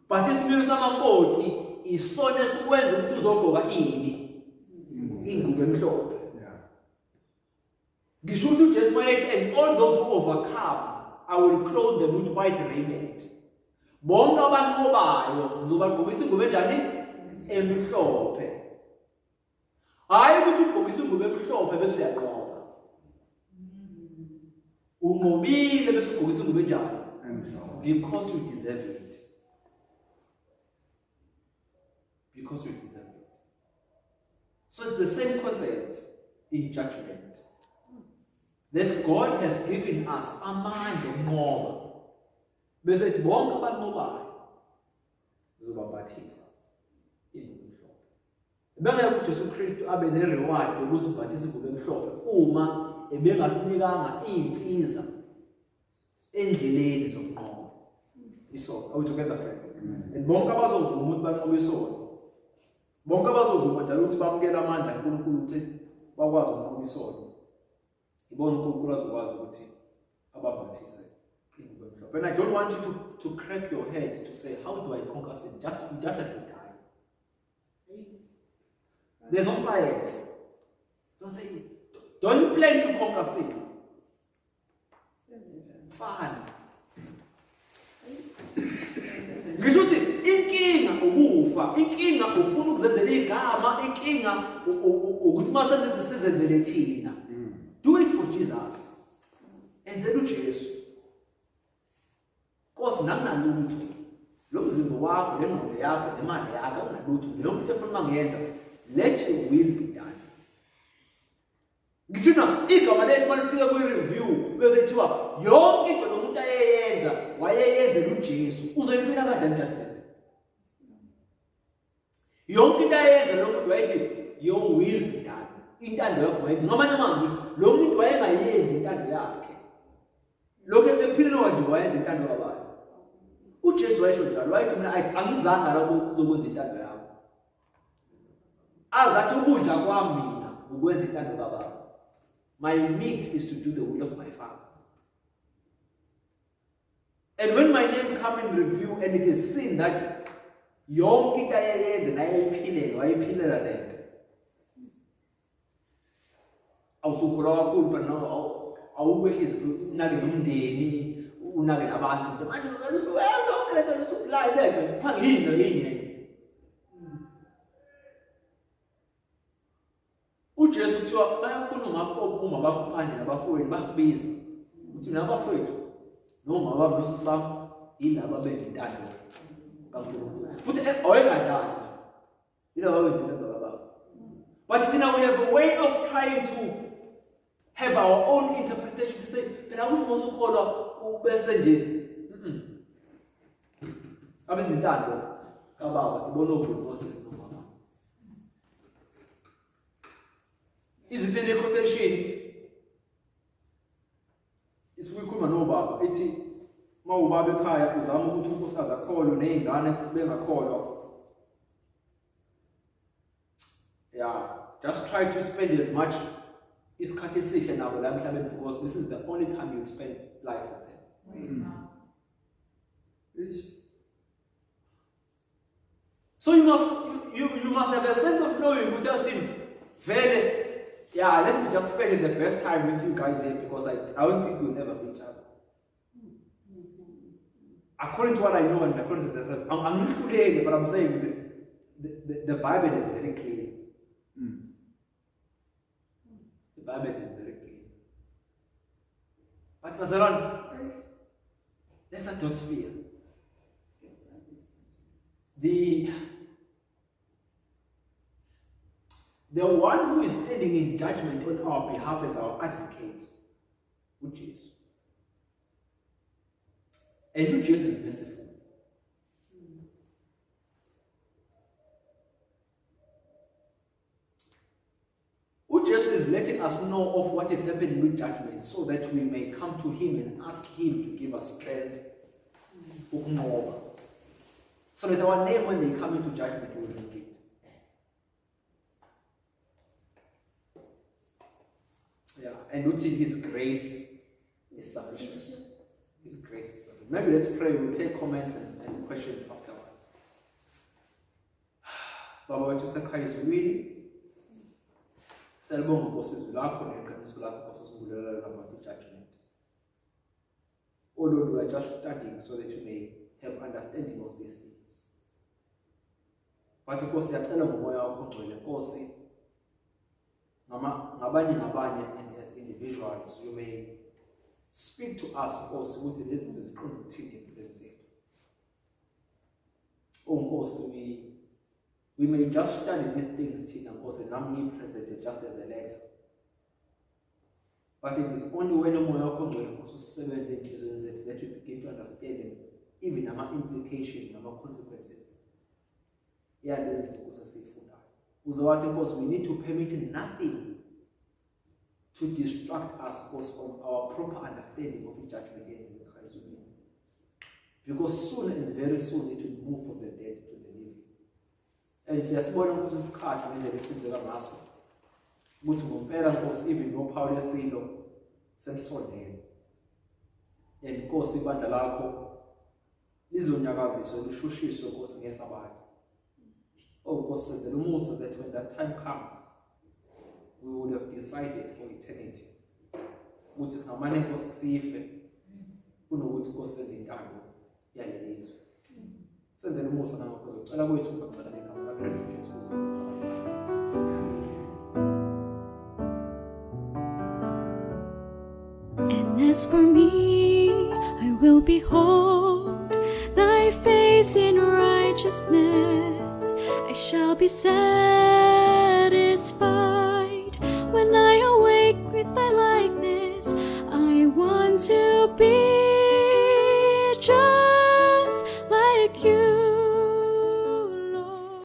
But isimilo samakoti isona esikwenza ukuthi uzogqoka ini ingubo emhlophe. Ngisho ukuthi uJesu wayethi and all those who overcome I will clothe them with white raiment. Bonke abanqobayo ngizobagqokisa ingubo enjani emhlophe. Hayi ukuthi ugqokisa ingubo emhlophe bese uyanqoba. Unqobile bese ugqokisa ingubo enjani? Because you deserve it. Because you deserve it. So it's the same concept in judgment. That God has given us amandla okunqoba. Bese ethi bonke abanqobayo uzobabhathisa ingubo emhlophe. Bengeke uJesu Kristu abe nereward yokuzibhathisa ingubo emhlophe uma ebengasinikanga izinsiza endleleni zokunqoba. Isono. Are we together, friends? And bonke abazovuma ukuthi banqobe isono. Bonke abazovuma njalo ukuthi bamukele amandla kaNkulunkulu ukuthi bakwazi ukunqoba isono. Ibona uNkulunkulu azokwazi ukuthi ababhathise ingubo emhlophe. And I don't want you to crack your head to say, how do I conquer sin? You just have to die. There's no science. Don't plan to conquer sin. Fun. Ngisho ukuthi inkinga ukufa, inkinga ukufuna ukuzenzela igama, inkinga ukuthi masenze sizenzele thina. Do it for Jesus. Enzela uJesu. Because nangalutho lo mzimba wakho, le ngqondo yakho, nemali yakho ungalutho. Leyo nto efuna mangenza, let your will be done. Ngithina igama lethu malifika kwi-review bese kuthiwa yonke into lo muntu wayeyenzela uJesu uzoyifika kanjani judgment. Yonke into ayenza lo muntu wayethi your will be done. Intando yakho wayenza. Ngamanye amazwi lo muntu wayengayenzi intando yakhe. Lokho ephileni wakhe wayenza intando kaBaba. uJesu wayesho njalo wayethi mina angizanga la ukuzokwenza intando yakho. Azathi ukudla kwami mina ukwenza intando kaBaba. My meat is to do the will of my Father. And when my name come in review and it is seen that yonke into ayenze wayiphilela lento. Awusukholwa kakhulu but now awukwehlezi unake nomndeni unake nabantu manje usuwenza konke lento usulive lento phangile yini. uJesu kuthiwa bayafuna uma bakuphandle nabafowethu bakubiza uthi nabafowethu noma baba nosisi bami yilabo abenza intando kaNkulunkulu futhi awengadlali yilabo abenza intando kaBaba. But now we have a way of trying to have our own interpretation to say phela ukuthi mosukholwa ubese nje abenza intando kaBaba ibona uBhoses nomama. Is it in a quotation? Isikhuluma nobaba ethi mawubaba ekhaya uzama ukuthi unkosikazi akholwe nezingane bengakholwa. Yeah, just try to spend as much isikhathi esihle nabo la emhlabeni because this is the only time you spend life with them. So you must have a sense of knowing ukuthi vele yeah, let me just spend the best time with you guys here because I don't think we'll never see each other. According to what I know and according to the I'm not today, but I'm saying the Bible is very clear. The Bible is very clear. But Mazaran, let's not fear. The one who is standing in judgment on our behalf as our advocate, which is. And which is merciful. uJesu is letting us know of what is happening with judgment so that we may come to him and ask him to give us strength. So that our name, when they come into judgment, will not get. Yeah, and within his grace is sufficient. His grace is sufficient. Maybe let's pray. We'll take comments and questions afterwards. Baba wethu sekhayizulwini. Siyalibonga Nkosi izwi lakho neqiniso lakho Nkosi usimbulelele about the judgment. Oh Lord, we are just studying so that you may have understanding of these things. But Nkosi siyacela ngomoya wakho ngcwele Nkosi ngabanye and as individuals you may speak to us Nkosi ukuthi lezi zinto ziqonde ukuthini empilweni zethu. Oh Nkosi, we may just study these things thina Nkosi nami ngiyipresente just as a letter. But it is only when umoya wakho ngcwele Nkosi usebenza enhliziyweni zethu that we begin to understand even ama-implications nama-consequences yalezi zinto esiyifundayo. Uzowathi Nkosi, we need to permit nothing to distract us Nkosi from our proper understanding of the judgment in Christ. Because soon and very soon it will move from the dead to the living. And siyasibona ukuthi isikhathi ngendlela esenzeka ngaso ukuthi ngompela Nkosi even noPaul esilo selisondele. And Nkosi ibandla lakho lizonyakaziswa lishushiswe Nkosi ngesabatha. Oh Nkosi senzela umusa that when that time comes we would have decided for eternity. Ukuthi singamane Nkosi sife kunokuthi Nkosi senze intando yalelizwe. Senzela umusa nangakho ucela kwethu ngicela ngegama likaKristu Jesu. And as for me, I will behold thy face in righteousness. I shall be satisfied when I awake with thy likeness. I want to be